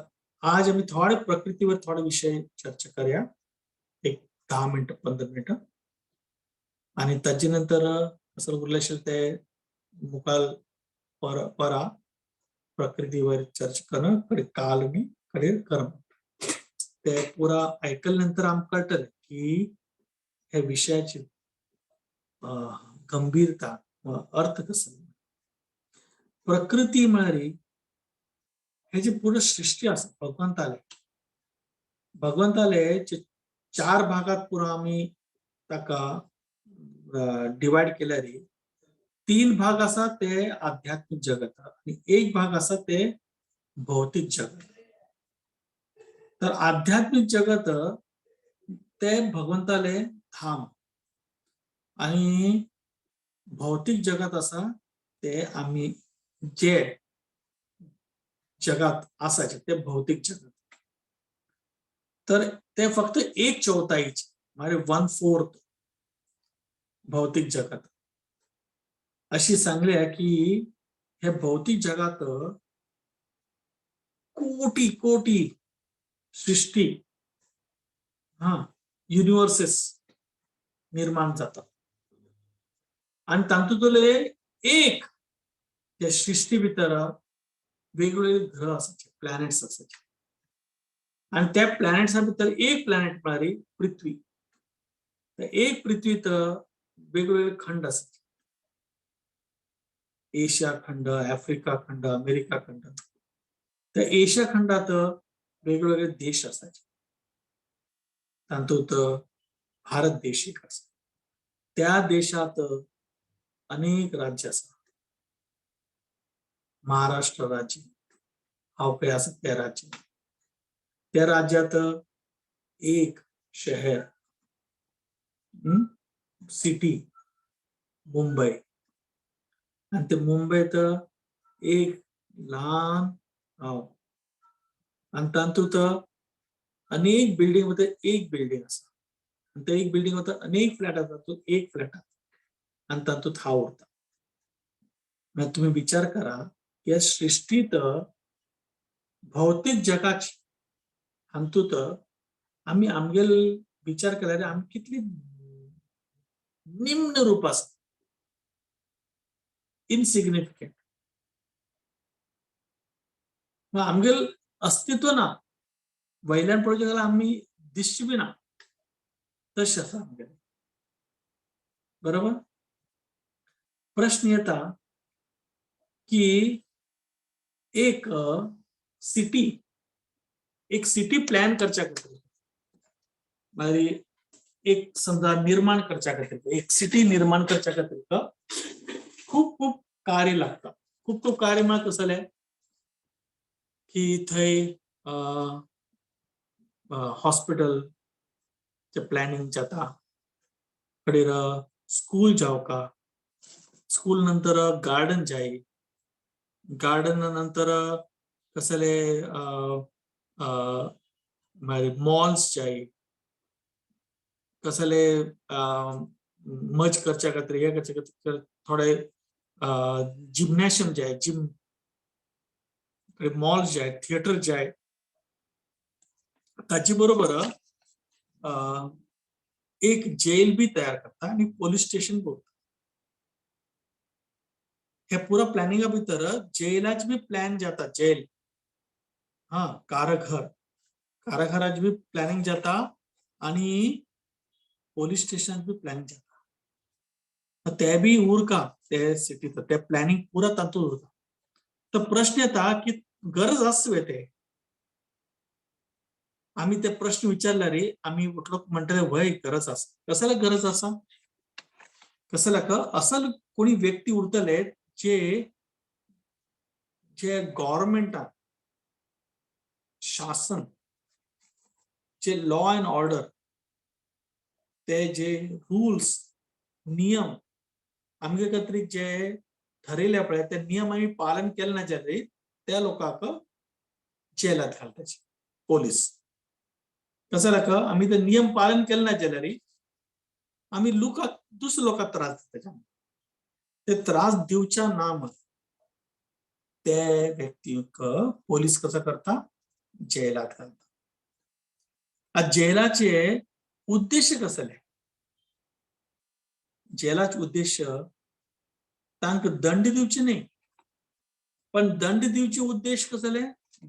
आज आमी थोडे प्रकृतीवर थोडे विषय चर्चा करूया एक 10 मिनिट 15 मिनिट आणि ताजे नंतर असं उरलेशे ते मुखाल परा प्रकृतीवर चर्चा करणं कडे काल मी कडे कर्म ते पुरा ऐकल्यानंतर आमकां कळटलें की हे विषयाची गंभीरता व अर्थ कसो प्रकृती म्हळ्यार हे जे पूर्ण सृष्टी आसा भगवंताले जे 4 भागात पुरो आमी ताका डिवाइड केल्यार 3 भाग आसा ते आध्यात्मिक जगत आणि एक भाग आसा ते भौतिक जगत तर आध्यात्मिक जगत ते भगवंताले धाम आणि भौतिक जगत आसा ते आमी जे जगात आसाचे ते भौतिक जगत तर ते फक्त 1/4 म्हणजे 1/4 भौतिक जगत अशी सांगल्या की हे भौतिक जगात कोटी कोटी सृष्टी युनिवर्सेस निर्माण जातात आणि तातूंतले एक त्या सृष्टी भितर वेगवेगळे ग्रह आसाचे प्लॅनेट्स आसाचे आणि त्या प्लॅनेट्सा भितर एक प्लॅनेट म्हळ्यार पृथ्वी एक पृथ्वीत वेगवेगळे खंड आसाचे एशिया खंड आफ्रिका खंड अमेरिका खंड त्या एशिया खंडात वेगवेगळे देश आसाचे तातूंत भारत देश एक आसा त्या देशात अनेक राज्य आसा महाराष्ट्र राज्य हांव पळय आसा त्या राज्यात एक शहर सिटी मुंबई आणि ते मुंबईत एक लहान गाव आणि तातूंत अनेक बिल्डिंग मध्ये एक बिल्डिंग आसा आणि त्या एक बिल्डिंग मध्ये अनेक फ्लॅट आसा तातूंत एक फ्लॅट आणि तातूंत हांव उरता म्हणजे तुम्ही विचार करा या सृष्टीत भौतिक जगाची हातूंत आमी आमगेल विचार केल्यार आमी कितली निम्न रूप आसा इनसिग्निफिकंट आमगेल अस्तित्व ना वयल्यान पळोवचें जाल्यार आमी दिसची बी ना तशें आसा आमगेलें बरोबर प्रश्न येता की एक सिटी प्लॅन करच्या खातीर म्हळ्यार एक समजा निर्माण करच्या खातीर एक सिटी निर्माण करच्या खातीर खूप खूप कार्य लागता खूप कार्य म्हळ्यार कसले की थंय हॉस्पिटल चे प्लॅनिंग जाता कडेर स्कूल जावका स्कूल नंतर गार्डन जाय गार्डन नंतर कसले मॉल्स जाय कसले मज करच्या खातीर हे करच्या खातीर थोडे जिम्नॅशियम जाय जिम मॉल्स जाय थिएटर जाय ताचे बरोबर एक जेल बी तयार करता आणि पोलीस स्टेशन करता हे पुरा प्लॅनिंगा भितर जेलाच बी प्लॅन जाता जेल हा काराघराची बी प्लॅनिंग जाता आणि पोलीस स्टेशन बी प्लॅनिंग जाता ते बी उरका ते सिटीत ते प्लॅनिंग पुरा तातूंत उरता तर प्रश्न येता की गरज असवे ते आम्ही ते प्रश्न विचारला रे आम्ही उठलो म्हणतले वय गरज असा कशाला गरज असा कशाला का असल कोणी व्यक्ती उरतले जे जे गव्हर्नमेंट शासन जे लॉ अँड ऑर्डर ते जे रूल्स नियम आमगे एकत्रित जे ठरले पळय ते नियम आम्ही पालन केलं ना जाल्यार त्या लोकांक जेलात घालताचे पोलीस कसं का आम्ही ते नियम पालन केलं ना जाल्यार आम्ही लोकांक दुसऱ्या लोकांक त्रास दिता ते त्रास दिवच्या नाम ते व्यक्तीक पोलीस कसं करता जेलात घालता जेलाचे उद्देश कसले जेलाचे उद्देश तांक दंड दिवचे नाही पण दंड दिवचे उद्देश कसले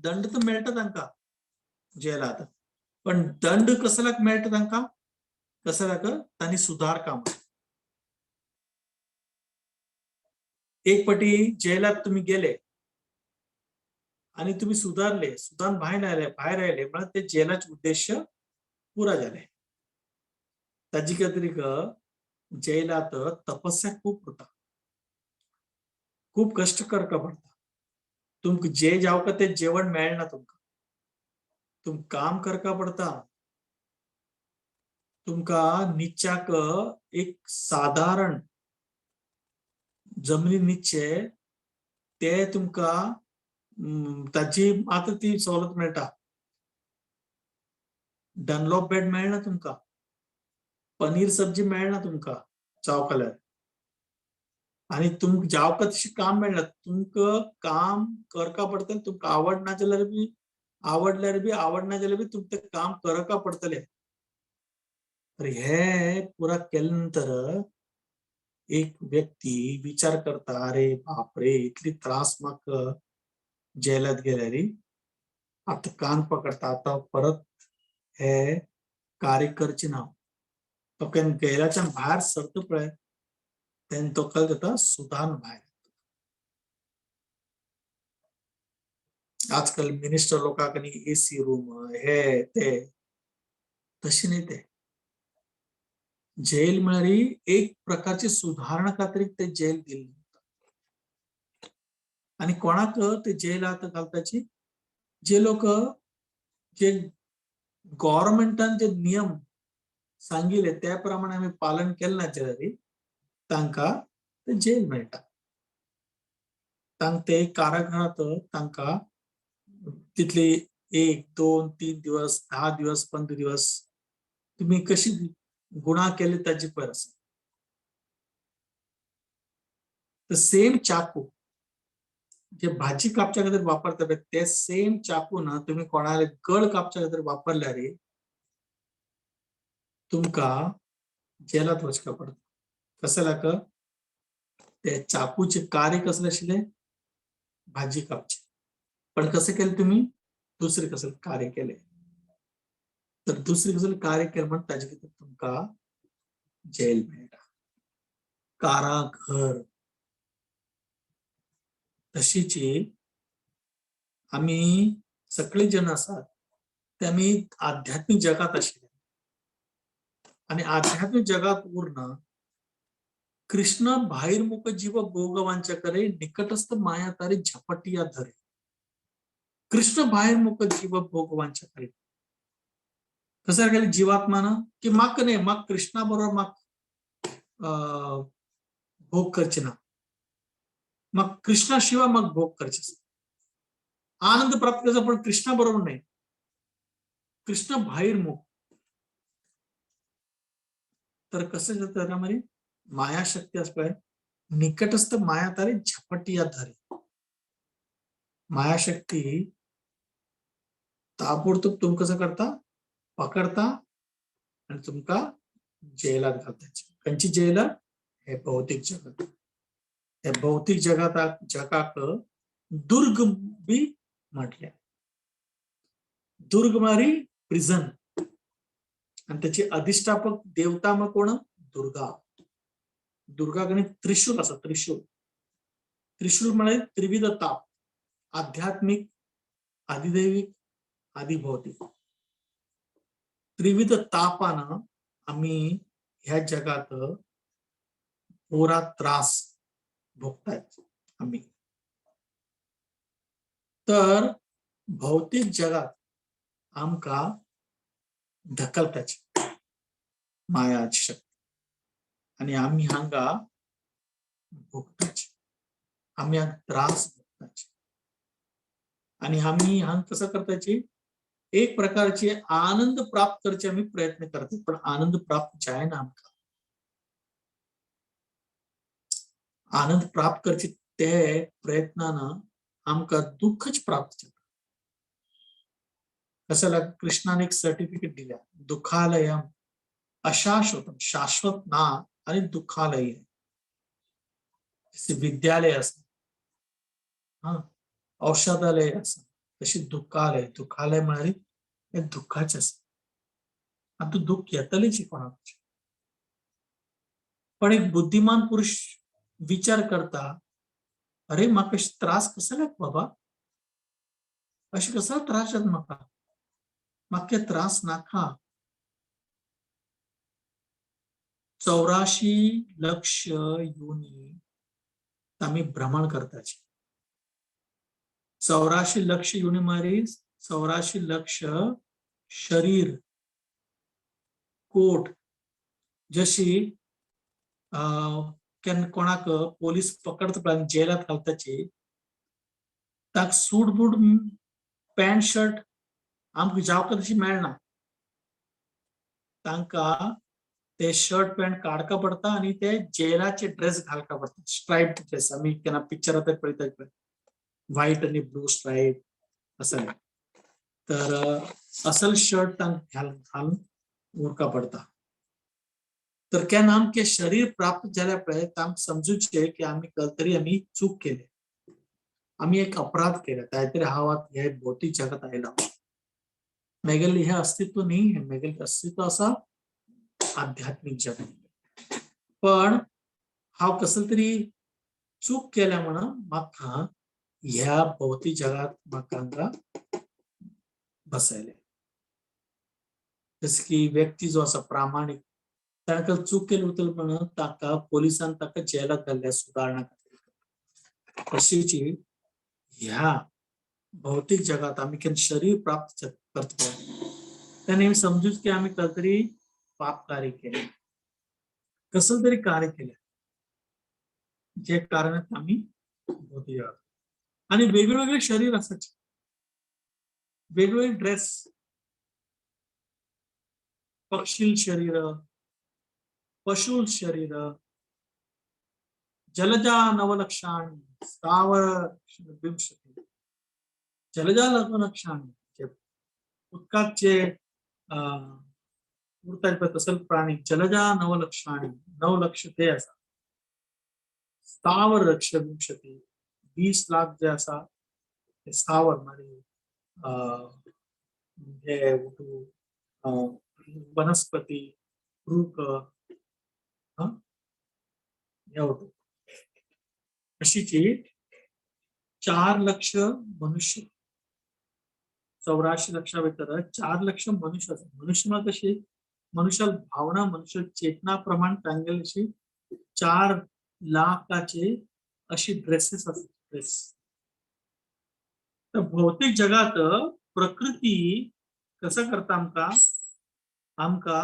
दंड तर मेळटा तांकां जेलात पण दंड कसल्याक मेळटा तांकां कसल्याक तांणी सुधार काम एक पटी जेलात तुम्ही गेले आणि तुम्ही सुधारले सुधारून बाहेर आले पण ते जेलाचे उद्देश पुरा झाले ताजी खातीर जेलात तपस्या खूप होता खूप कष्ट करता पडता तुमक जे जावका ते जेवण मेळना तुम काम करका पडता तुमका निच्याक एक साधारण जमनी निचे ते तुमका ताची मात्र ती सवलत मेळटा डनलॉप बेड मेळना तुमका पनीर सब्जी मेळना तुमका चावकाल्यार आणि तुमक जावका तशी काम मेळना तुमका काम करका पडता तुमका आवडना जाल्यार बी आवडना जाल्यार बी तुमका काम करका पडतले तर हे पुरा केल्या नंतर एक व्यक्ती विचार करता अरे बापरे इतली त्रास म्हाका जेलात गेल्यार आता कान पकडता आता परत हे कार्य करचे ना तो जेलाच्या भायर सरता पळय तेन्ना तो काय जाता सुधारून भायर आजकाल मिनिस्टर लोकांनी एसी रूम हे ते तशी नाही ते जेल म्हळ्यार एक प्रकारची सुधारणा खातीर ते जेल दिल्ली आणि कोणाक ते जेलात घालताची जे लोक जे गव्हर्नमेंटान जे नियम सांगिल्ले त्या प्रमाणे आम्ही पालन केलं ना जाल्यार तांकां ते जेल मेळटा तांक ते कारागृहात तांकां तितले 1, 2, 3 दिवस 10 दिवस 15 दिवस तुम्ही कशी गुन्हा केले ताची पर आसा तर सेम चाकू जे भाजी कापच्या खातीर वापरता ते सेम चाकू ना तुम्ही कोणाले गळ कापच्या खातीर वापरल्यार तुमका जेलात वचका पडता कसल्याक ते चाकूचे कार्य कसले आशिल्ले भाजी कापचे पण कसे केले तुम्ही दुसरे कसले कार्य केले तर दुसरे कसले कार्य केले म्हणून ताजे खातीर तुमका जेल मेळटा काराघर तशीच आम्ही सगळे जन आसात ते आम्ही आध्यात्मिक जगात आशिल्ले आणि आध्यात्मिक जगात उरना कृष्ण बाहिर्मुख जीव भोगवांच्या करे निकटस्थ माया तारी झपटिया धरे कृष्ण बाहिर्मुख जीव भोगवांच्या करे कसं केलं जीवात्मान की माक नाही माक कृष्णा बरोबर माक भोग करचे ना मग कृष्णाशिवाय मग भोग करचे आनंद प्राप्त करायचा पण कृष्णा बरोबर नाही कृष्ण बाहिर्मुख तर कसं जातं त्यामध्ये मायाशक्ती असते निकटस्थ माया तारे झपटिया धरे मायाशक्ती ताबडतोब तुम कसं करता पकडता आणि तुमका जेलात घालताची कंची जेल हे भौतिक जगत हे भौतिक जगाक दुर्ग बी म्हटले. दुर्ग मारी प्रिझन आणि त्याची अधिष्ठापक देवता मग कोण? दुर्गा. दुर्गा गणित त्रिशूल असं त्रिशूल. त्रिशूल म्हणजे त्रिविध ताप, आध्यात्मिक, आदिदैविक, आदिभौतिक. त्रिविध तापानं आम्ही ह्या जगात पुरा त्रास भोगतायत आम्ही. तर भौतिक जगात आमका ढकलताची मायाची शक्ती आणि आम्ही हांगा भोगताची, आम्ही हा त्रास भोगताची आणि आम्ही हांग कसं करताची एक प्रकारचे आनंद प्राप्त करचे आम्ही प्रयत्न करतो, पण आनंद प्राप्त जाय ना आमका. आनंद प्राप्त करचे ते प्रयत्नानं आमका दुःखच प्राप्त जाता. कशाला कृष्णाने एक सर्टिफिकेट दिल्या, दुःखालयम अशाश्वतम, शाश्वत ना आणि दुःखालय. विद्यालय असं, हा औषधालय असं, तशी दुःखालय. दुःखालय म्हणाली दुःखाचे असत. आता दुःख येतलेच कोणाचे, पण एक बुद्धिमान पुरुष विचार करता, अरे म्हाका त्रास कसा बाबा, अशी कसा त्रास जात म्हाका, म्हाका त्रास नाका. 84 लक्ष योनी आम्ही भ्रमण करताची. 84 लक्ष योनी मारी 84 लक्ष शरीर कोट. जशी कोणाक पोलीस पकडता जेलात घालताची, ताक सूट बूट पॅन्ट शर्ट आमक जावका तशी मेळना. तांका ते शर्ट पॅन्ट काडका पडता आणि ते जेलाचे ड्रेस घालका पडता, स्ट्राइप ड्रेस. आम्ही केन्ना पिक्चरात पळयता व्हाईट आणि ब्लू स्ट्राइप असं. तर असल शर्ट तांकां घालून उरका पडता. तर केन्ना आमके शरीर प्राप्त झाल्या पळय तांकां समजूचे की आम्ही तरी आम्ही चूक केले, आम्ही एक अपराध केला, काहीतरी हा हे भौतिक जगात आयला. मेगेल हे अस्तित्व नाही, मेगेल अस्तित्व असा आध्यात्मिक जग. पण हा कसं तरी चूक केल्या म्हणून म्हाका ह्या भौतिक जगात म्हाका बसायले. जस की व्यक्ती जो असा प्रामाणिक, ताका चूक केली होती म्हणून ताका पोलिसांनी ताका जेलात घालल्या सुधारणा. तशीची ह्या भौतिक जगात आम्ही शरीर प्राप्त करतो त्याने समजूच की आम्ही काहीतरी पाप कार्य केले, कसं तरी कार्य केले, जे कारणात आम्ही भौतिक जगात. आणि वेगवेगळे शरीर असायचे, वेगवेगळे ड्रेस, पक्षी शरीर, पशु शरीर, जलजा नवलक्षाणी, स्थावर विंशती. जलजा नवलक्षाणी उदकाचे उरतात तसल प्राणी, जलजा नवलक्षाणी, 9 लक्ष ते असा. स्थावर लक्ष विंशती, 20 लाख जे असा ते स्थावर म्हणजे हे वनस्पती, वृक, अशीची 4 लक्ष मनुष्य. 84 लक्षाभितर 4 लक्ष मनुष्य. मनुष्य कशी मनुष्याला भावना, मनुष्य चेतना प्रमाण सांगेल अशी 4 लाखाचे अशी ड्रेसेस असतात, ड्रेस. तर भौतिक जगात प्रकृती कसं करता आमका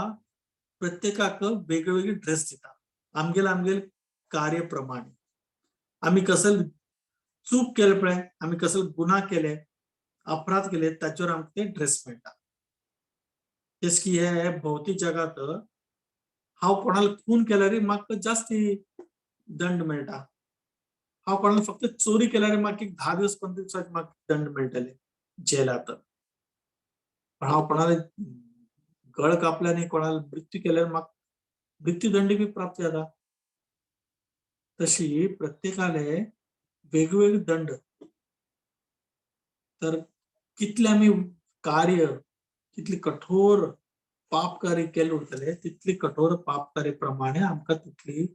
प्रत्येकाक वेगवेगळे ड्रेस देतात, आमगेल कार्यप्रमाणे. आम्ही कसं चूक केलं पळय, आम्ही कसं गुन्हा केले, अपराध केले, त्याच्यावर आमचे ड्रेस मिळतात. तेच की हे भौतिक जगात हांव कोणाला खून केल्यार म्हाका जास्ती दंड मिळता, हांव कोणाला फक्त चोरी केल्यार म्हाका 10 दिवस 15 दिवसाचे म्हाका दंड मिळतले जेलात. पण हांव कोणाला गळ कापल्याने, कोणाला मृत्यू केल्यार म्हाका मृत्यूदंड बी प्राप्त जाता. तशी प्रत्येकाला वेगवेगळे दंड. तर कितले आम्ही कार्य कितली कठोर पाप कार्य केले उरतले तितली कठोर पाप कार्य प्रमाणे आमकां तितली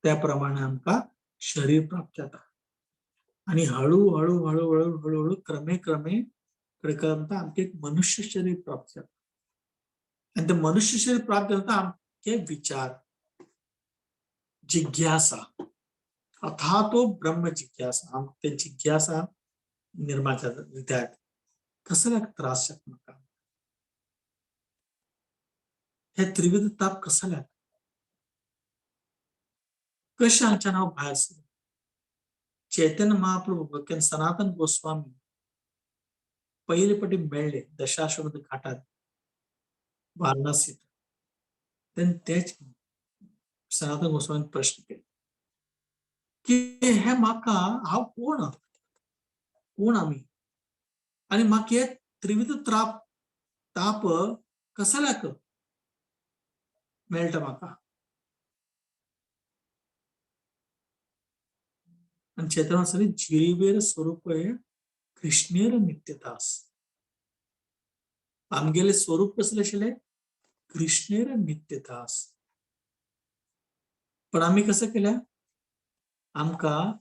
त्या प्रमाणे आमकां शरीर प्राप्त जाता. आणि हळूहळू हळूहळू हळूहळू क्रमे क्रमे करता आमके एक मनुष्य शरीर प्राप्त जाता. आणि ते मनुष्य शरीर प्राप्त जाता आमके विचार, जिज्ञासा, अथा तो ब्रह्म जिज्ञासा, आमचे जिज्ञासा निर्माण जाता. कसला त्रास जाता म्हाका हे त्रिविध ताप कसला कशें हांगच्यान हांव भायर सरलें. चैतन्य महाप्रभू भगवान सनातन गोस्वामी पहिले फावटी मेळ्ळे दशाश्वमेध घाटात वाराणसीत. तेच सनातन गोस्वामीन प्रश्न केलो की हे म्हाका हांव कोण आमी आणि म्हाका हे त्रिविध ताप कसल्याक मेळटा म्हाका. आणि चैतन्य जिवेर स्वरूप कृष्णेर नित्यदास. आमगेले स्वरूप कसले आशिल्ले कृष्णेर नित्यदास. पण आम्ही कसं केलं आमकां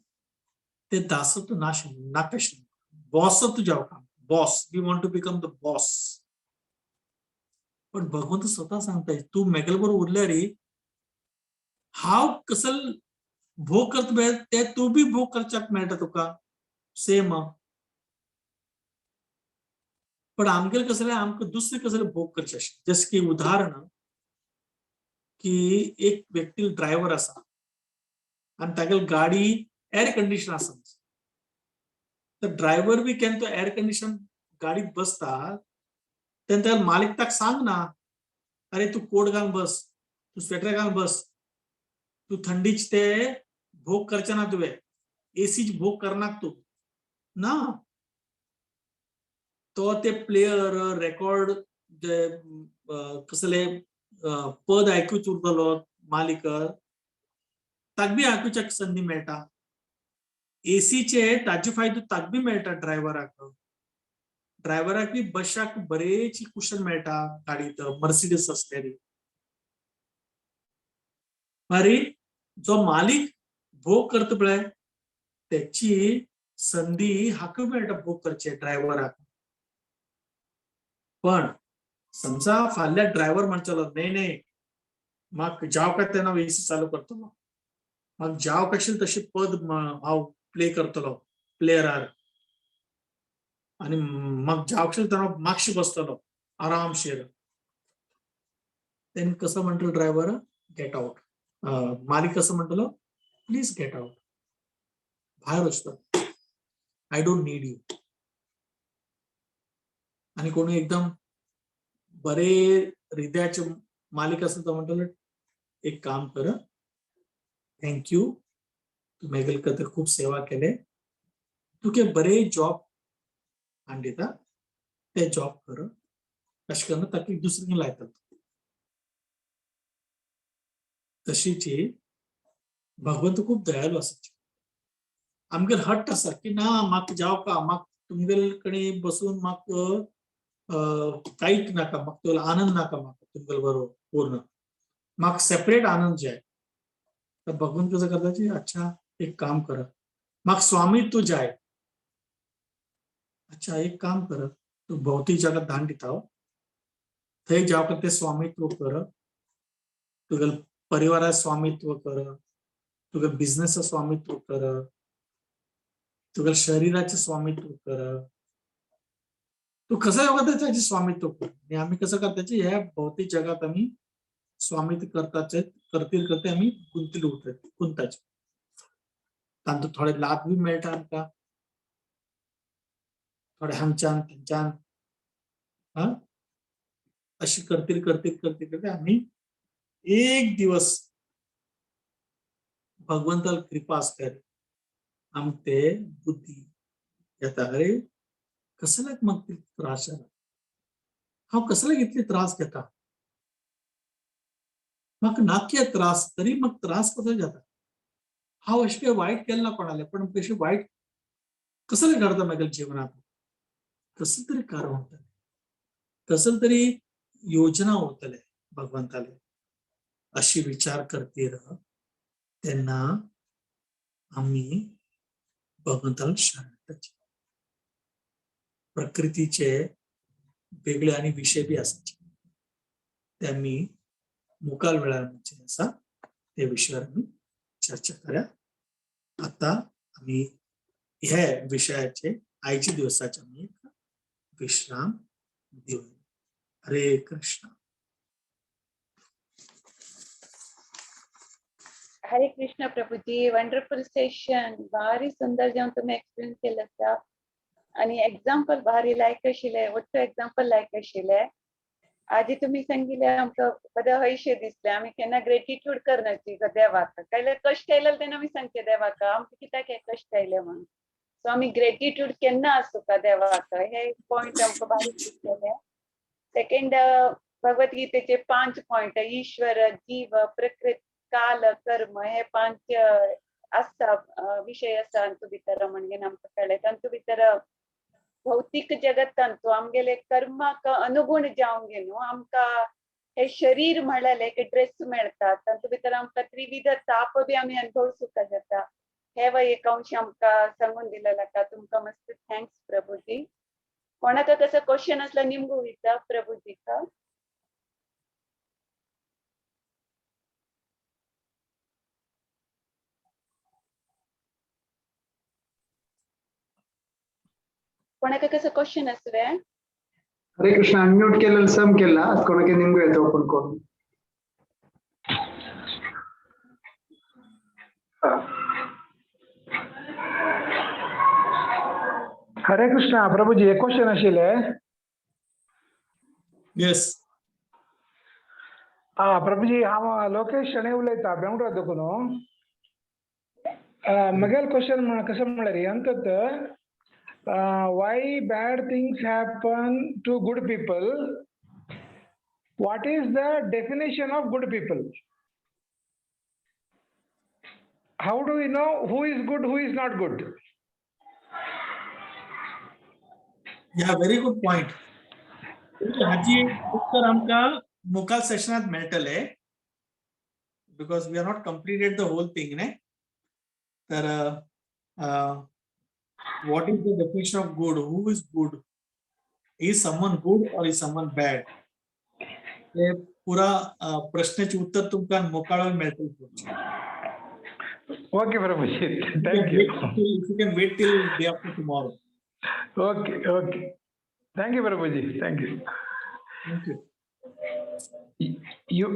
ते दासत्व नाका आशिल्लें. बॉसत्व जावपाक boss we want to become the boss. पण भगवंत स्वतः सांगताय तू मेगल बरोबर उरल्यार हांव कसल भोग करता ते तू बी भोग करच्याक मेळटा तुका सेम. पण आमगेले कसले आमकां दुसरे कसले भोग करचे आशिल्ले. जशें की उदाहरण की एक व्यक्ती ड्रायव्हर आसा आणि तागेली गाडी एअर कंडिशन आसा. तर ड्रायव्हर बी केन्ना तो एअर कंडिशन गाडीत बसता तेन्ना ताका मालिक ताका सांगना अरे तू कोट घालून बस, तू स्वेटर घालून बस, तू थंडीचे ते भोग करचे ना, तुवें एसीचे भोग करनाक तू ना. तो ते प्लेयर रेकॉर्ड कसले पद आयकूच उरतलो मालिक ताका बी आयकुच्याक संदी मेळटा. एसीचे ताजे फायदो ताका बी मेळटा ड्रायव्हराक. ड्रायव्हराक बी बसच्याक बरेची कुशन मेळटा गाडीत मर्सिडीज असलेली. अरे जो मालिक भोग करता पळय त्याची संधी हाका मेळटा भोग करचे ड्रायव्हराक. पण समजा फाल्या ड्रायव्हर म्हणचलो नाही म्हाका जावं तेन्ना एसी चालू करतलो, म्हाका जावं आशिल्ले तशें पद हांव प्ले करतलो प्लेयरार आणि म्हाका जावं आशिल्ले तेन्ना मातशी बसतलो आरामशीर. तेन्ना कसं म्हणटलो ड्रायव्हर गेट आउट. मालिक कसं म्हणटलो प्लीज गेट आउट, भायर वचतो, आय डोंट नीड यू. आणि कोणी एकदम बरे हृदयाचे मालिक असेल तो म्हणटलो एक काम कर, थँक्यू तू मेगल खातीर खूब सेवा केले, तुके बरे जॉब हाडून दिता, ते जॉब कर. अशें करून ताका दुसरें लायता. तशीच भगवंत खूब दयाळू आसा. आमगेर हट्ट आसा की ना म्हाका जावका, म्हाका तुमगेले कडेन बसून म्हाका कांयच नाका, म्हाका तो आनंद नाका, म्हाका तुमगेले बरोबर पूर्ण म्हाका सेपरेट आनंद जाय. तर भगवंत कसं करता की अच्छा एक काम कर, म्हाका स्वामित्व जाय. अच्छा एक काम कर, तू भौतिक जगात धान दिता थंय जावं ते स्वामित्व कर, तुगेले परिवारा स्वामित्व कर, तुगे बिझनेस स्वामित्व कर, तुगेले शरीराचे स्वामित्व कर. तू कसं योगा त्याचे स्वामित्व कर. आणि आम्ही कसं करताचे ह्या भौतिक जगात आम्ही स्वामित्व करते आम्ही गुंतले गुंताचे. तांतूं थोडे लाभ बी मेळटा आमकां, थोडे हांगच्यान थंयच्यान अशी करते आम्ही एक दिवस भगवंताला कृपा असते आमचे बुद्धी येता अरे कसल्याक म्हाका त्रास जाला, हांव कसल्याक इतले त्रास घेता, म्हाका नाका त्रास तरी म्हाका त्रास कसो जाता. हांव अशें काही वायट केलें ना कोणालें, पण अशें वायट कसले घडता म्हागेल्या जिवनांत, कसले तरी कारण उरतलें, कसले तरी योजना उरतले भगवंताले अशी विचार करतीर तेन्ना आमी भगवंताला शरण येताचे. प्रकृतीचे वेगळे आणि विषय बी आसाचे, ते आमी मुखाल वेळार म्हणजे आसा ते विशयावर आमी चर्चा करूया. आता आमी हे विशयाचे आयच्या दिवसाचे आमी विश्राम दिवया. हरे कृष्ण. हरे कृष्ण प्रभुजी, वंडरफुल सेशन, भारी सुंदर जावन तुम्ही एक्सप्लेन केलं आसा आणि एक्झाम्पल भारी लायक आशिल्ले, वट्ट एक्झाम्पल लायक आशिल्ले. आजी तुम्ही सांगिल्ले आमकां बरें हयशें दिसलें. आमी केन्ना ग्रेटिट्यूड करनाची देवाक, कांय कश्ट येयले तेन्ना आमी सांगचे देवाक आमकां कित्याक हे कश्ट येयले म्हणून. सो आमी ग्रेटिट्यूड केन्ना आसूं का देवाक, हे पॉइंट आमकां भारी दिसलेले. सेकंड भगवद्गीतेचे 5 पॉइंट, ईश्वर, जीव, प्रकृती, काल, कर्म, हे 5 आसता विषय आसा तांतू भितर म्हणजे आमकां कळ्ळें. तांतू भितर भौतिक जगतांतू आमगेले कर्माक अनुगुण जावंक न्हू आमकां हे शरीर म्हणल्यार एक ड्रेस मेळटा, तांतू भितर आमकां त्रिविध ताप बी आमी अनुभवसूंक जाता. हे एक अंश आमकां सांगून दिलेलो आसा. तुमकां मस्त थँक्स प्रभुजी. कोणाक कसं क्वेश्चन असला निमगू विचा प्रभुजी का. कोणाक कसं क्वेश्चन असले. हरे कृष्ण. अनम्यूट केलेलं सम केला कोणाके निंगू येतो ओपन करून. हरे कृष्ण प्रभुजी, एक क्वेश्चन आशिल्ले. येस. प्रभुजी, हांव लोकेश शणे उलयतां बेंगळूर देखून. म्हगेलो क्वेश्चन कसो म्हळ्यार अंकत, why bad things happen to good people? What is the definition of good people? How do we know who is good, who is not good? Yeah, very good point. हाजी उत्तर आमकां मुखाल सेशनात मेळटले, because we are not completed the whole thing, ne? तर what is the definition of good? Who is good? Is someone good or is someone bad? हे पुरा प्रश्नाचे उत्तर तुमकां मुखार मेळटले. Okay Prabhuji, thank you. If you can wait till day after tomorrow. Okay. Thank you Prabhuji, thank you. Thank you.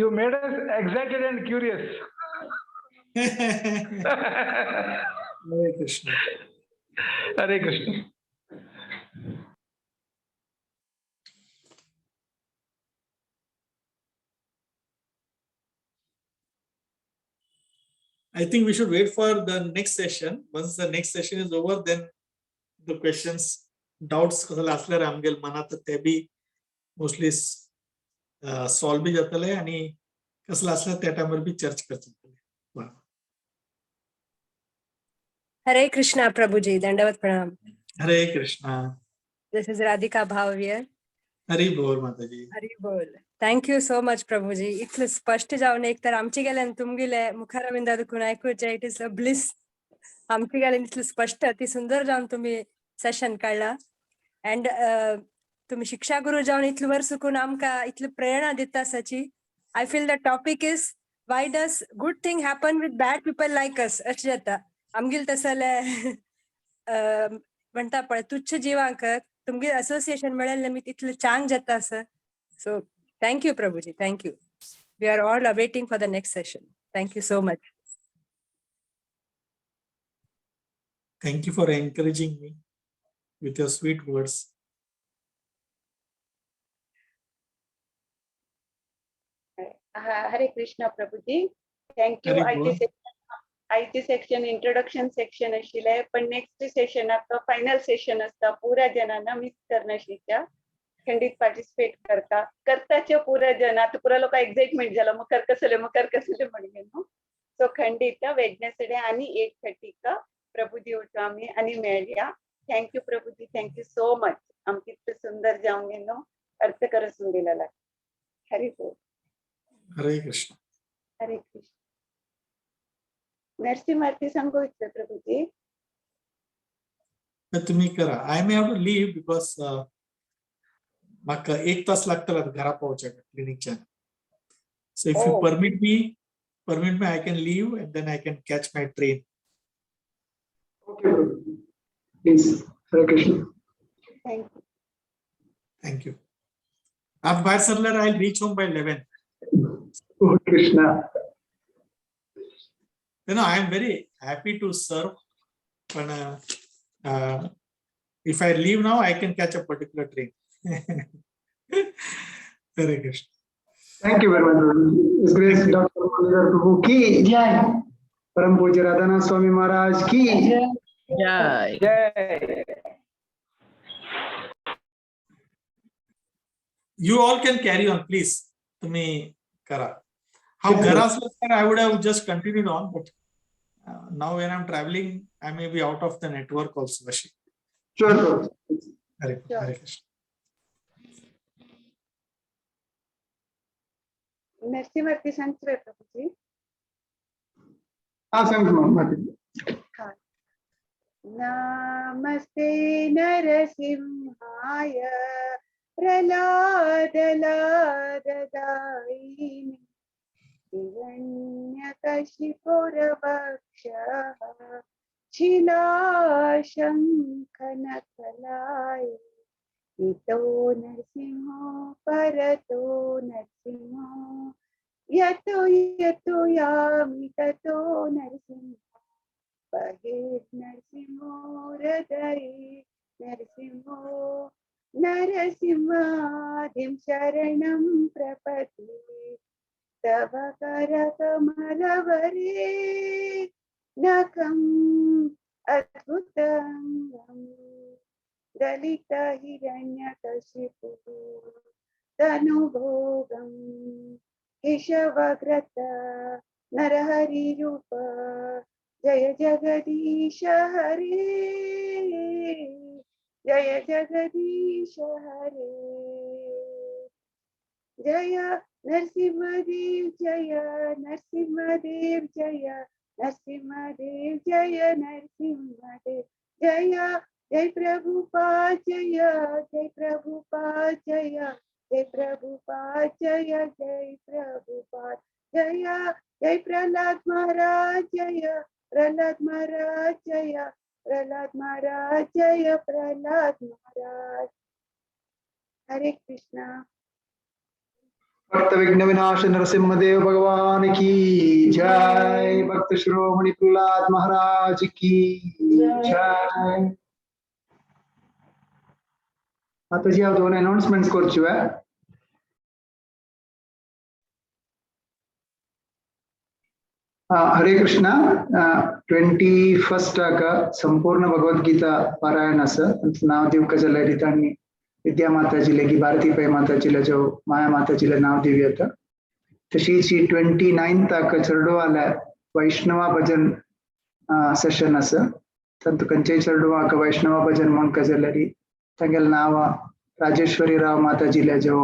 You made us excited and curious. Hare Krishna. Hare Krishna. I think we should wait for the next session. Once the next session is over, then the questions, doubts कसले असल्यार आमगेल मनात ते बी मोस्टली सॉल्व बी जातले आणि कसले असल्यार त्या टायमार बी चर्च करतले. Hare Krishna Prabhuji, Dandavat Pranam. हरे Krishna. This is Radhika Bhavir. Hari बोल माताजी. Hari Bol. Thank you so much Prabhuji. इतलं स्पष्ट जाऊन एक तर आमची गेले आणि तुमगेले मुखारविंदा दुखून ऐकूचे, इट इज अ ब्लिस. आमची गेले इतलं स्पष्ट अति सुंदर जाऊन तुम्ही सेशन काढला. अँड तुम्ही शिक्षा गुरु जाऊन इतलं वर्ष सुकून आमका इतलं प्रेरणा दिता सची. I feel the topic is why does good thing happen with bad people like us अशें जाता. आमगेल तसले म्हणता पळय तुच्छ जिवांक तुमगे असोसिएशन मेळेल निमित्त इतलं चांग जाता असं. So thank you Prabhuji, thank you. We are all awaiting for the next session. Thank you so much. Thank you for encouraging me with your sweet words. हरे कृष्ण प्रभुजी, थँक यू. आयचे सेक्शन इंट्रोडक्शन सेक्शन आशिल्ले, पण नेक्स्ट सेशनाक फायनल सेशन असता. पुरा जनांना मिस करनाशिच्या, खंडीत पार्टिसिपेट करताचे पुरा जन. आता पुरा लोक एक्साइटमेंट झाला मुखार कसले म्हणगे न्हू. सो खंडित वेडनेसडे आणि 8:30 प्रभुजी उठो आम्ही आणि मेळया. थँक्यू प्रभुजी, थँक्यू सो मच. आमची इतकं सुंदर जाऊन गेलो अर्थ करसून दिलेला. हरी बोल. हरे कृष्ण. हरे कृष्ण. नरसिंहारती सांगू इच्छा प्रभुजी. तुम्ही करा. I may have to leave because म्हाका 1 तास लागतला घरा पावच्याक क्लिनिकच्या. So if you Oh. permit me, I can leave and then I can catch my train. Okay, Prabhuji. Please, Hare Krishna. Thank you. Thank you. आप बाहेर सरल्यावर I'll reach home by 11. Oh, Krishna. I am very happy to serve. But if I leave now, I can catch a particular train. Hare Krishna. Thank you very much, Prabhuji. His Grace Dr. Mandar Prabhu ki jai. Param Pujya Radhana Swami Maharaj ki Jai. jai. You all can carry on, please. तुम्ही करा. How घरा असलं तर I would have just continued on, but now when I'm traveling, I may be out of the network also. Vashi. Sure, Prabhuji. Hare Krishna. नरसिंहारती सांगतोय प्रभुजी. Thanks, Mama. नमस्ते नरसिंहाय प्रह्लादलाददायिनि हिरण्यकशिपुरवक्षः शिलाशङ्खनकलाय इतो नरसिंहो परतो नरसिंहो यतो यतो यामि ततो नरसिंहो बहिर्नरसिंहो हृदये नरसिंहो नरसिंहादिं शरणं प्रपद्ये तव करकमलवरे नखम् अद्भुतं दलितहिरण्यकशिपुः तनुभोगं केशवग्रत नरहरिरूप जय जगदीश हरे जय जगदीश हरे जय नरसिंहदेव जय नरसिंहदेव जय नरसिंहदेव जय नरसिंहदेव जय जय प्रभुपाद जय जय प्रभुपाद जय जय प्रभुपाद जय जय प्रभुपाद जय जय प्रहलाद महाराज जय प्रहलाद महाराज जय प्रहलाद महाराज जय प्रहलाद महाराज. हरे कृष्णा. भक्त विघ्न विनाश नरसिंहदेव भगवान की जय. भक्त शिरोमणि प्रहलाद महाराज की जय. माताजी आप दोनों अनाउंसमेंट्स करछुवे. हरे कृष्णा. 21st संपूर्ण भगवद्गीता पारायण नाव दिवकजल रितानी विद्या माताजीले की भारती पै माताजीला जो माया माताजीला नाव दिव्यत तशीची 29th चरडोवाला वैष्णवा भजन सेशन तंतु कंचे चरडोवा वैष्णवा भजन मन कजलरी तंगल नाव राजेश्वरी राव माताजीला जो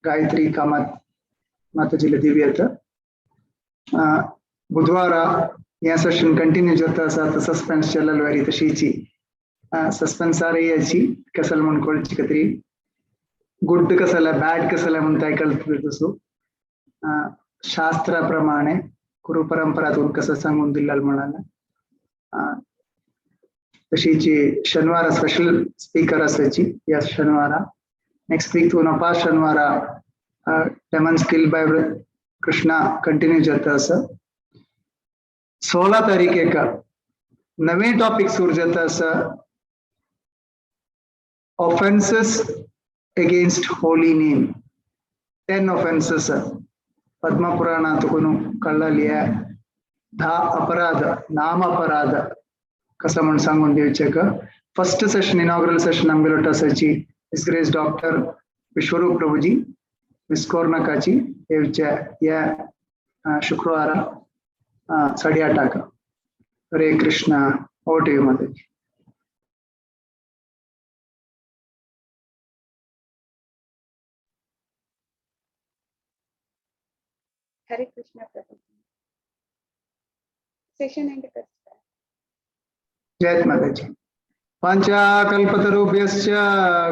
गायत्री कामत माताजीला दिव्यत. बुधवार या सेशन कंटिन्यू जाता सस्पेंस चलल वारी तशीची सस्पेंस आ रही है कसल मनकोळची कत्री गुड कसला बैड कसला म्हणताय कळतसो शास्त्राप्रमाणे गुरु परंपरातून कसं सांगून दिलाल म्हणाला. तशीची शनिवार स्पेशल स्पीकर असायची या शनिवारा. नेक्स्ट वीक तो नपा शनिवारा lemon skill by Krishna continue जाता 16 तारीख नवे टॉपिक सुरू जाता offenses against holy name. 10 offenses पद्म पुराणात कळली आहे. 10 अपराध नाम अपराध कसं म्हणून सांगून द्यायचे का. फर्स्ट सेशन इनॉग्रल सेशन आमगेलोट असायची हिज ग्रेस डॉक्टर विश्वरूप प्रभुजी मिस कोर्नकाची या शुक्रवार 8:30 का. हरे Krishna. Over to you, Mataji. हरे कृष्णा प्रभु सेशन एंड करता है. जय माताजी. पंचाकल्पतरुभ्यश्च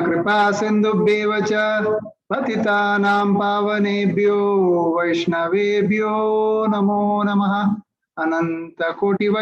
कृपा सिन्धुभ्येव च पतितानां पावनेभ्यो वैष्णवेभ्यो नमो नमः. अनंत कोटि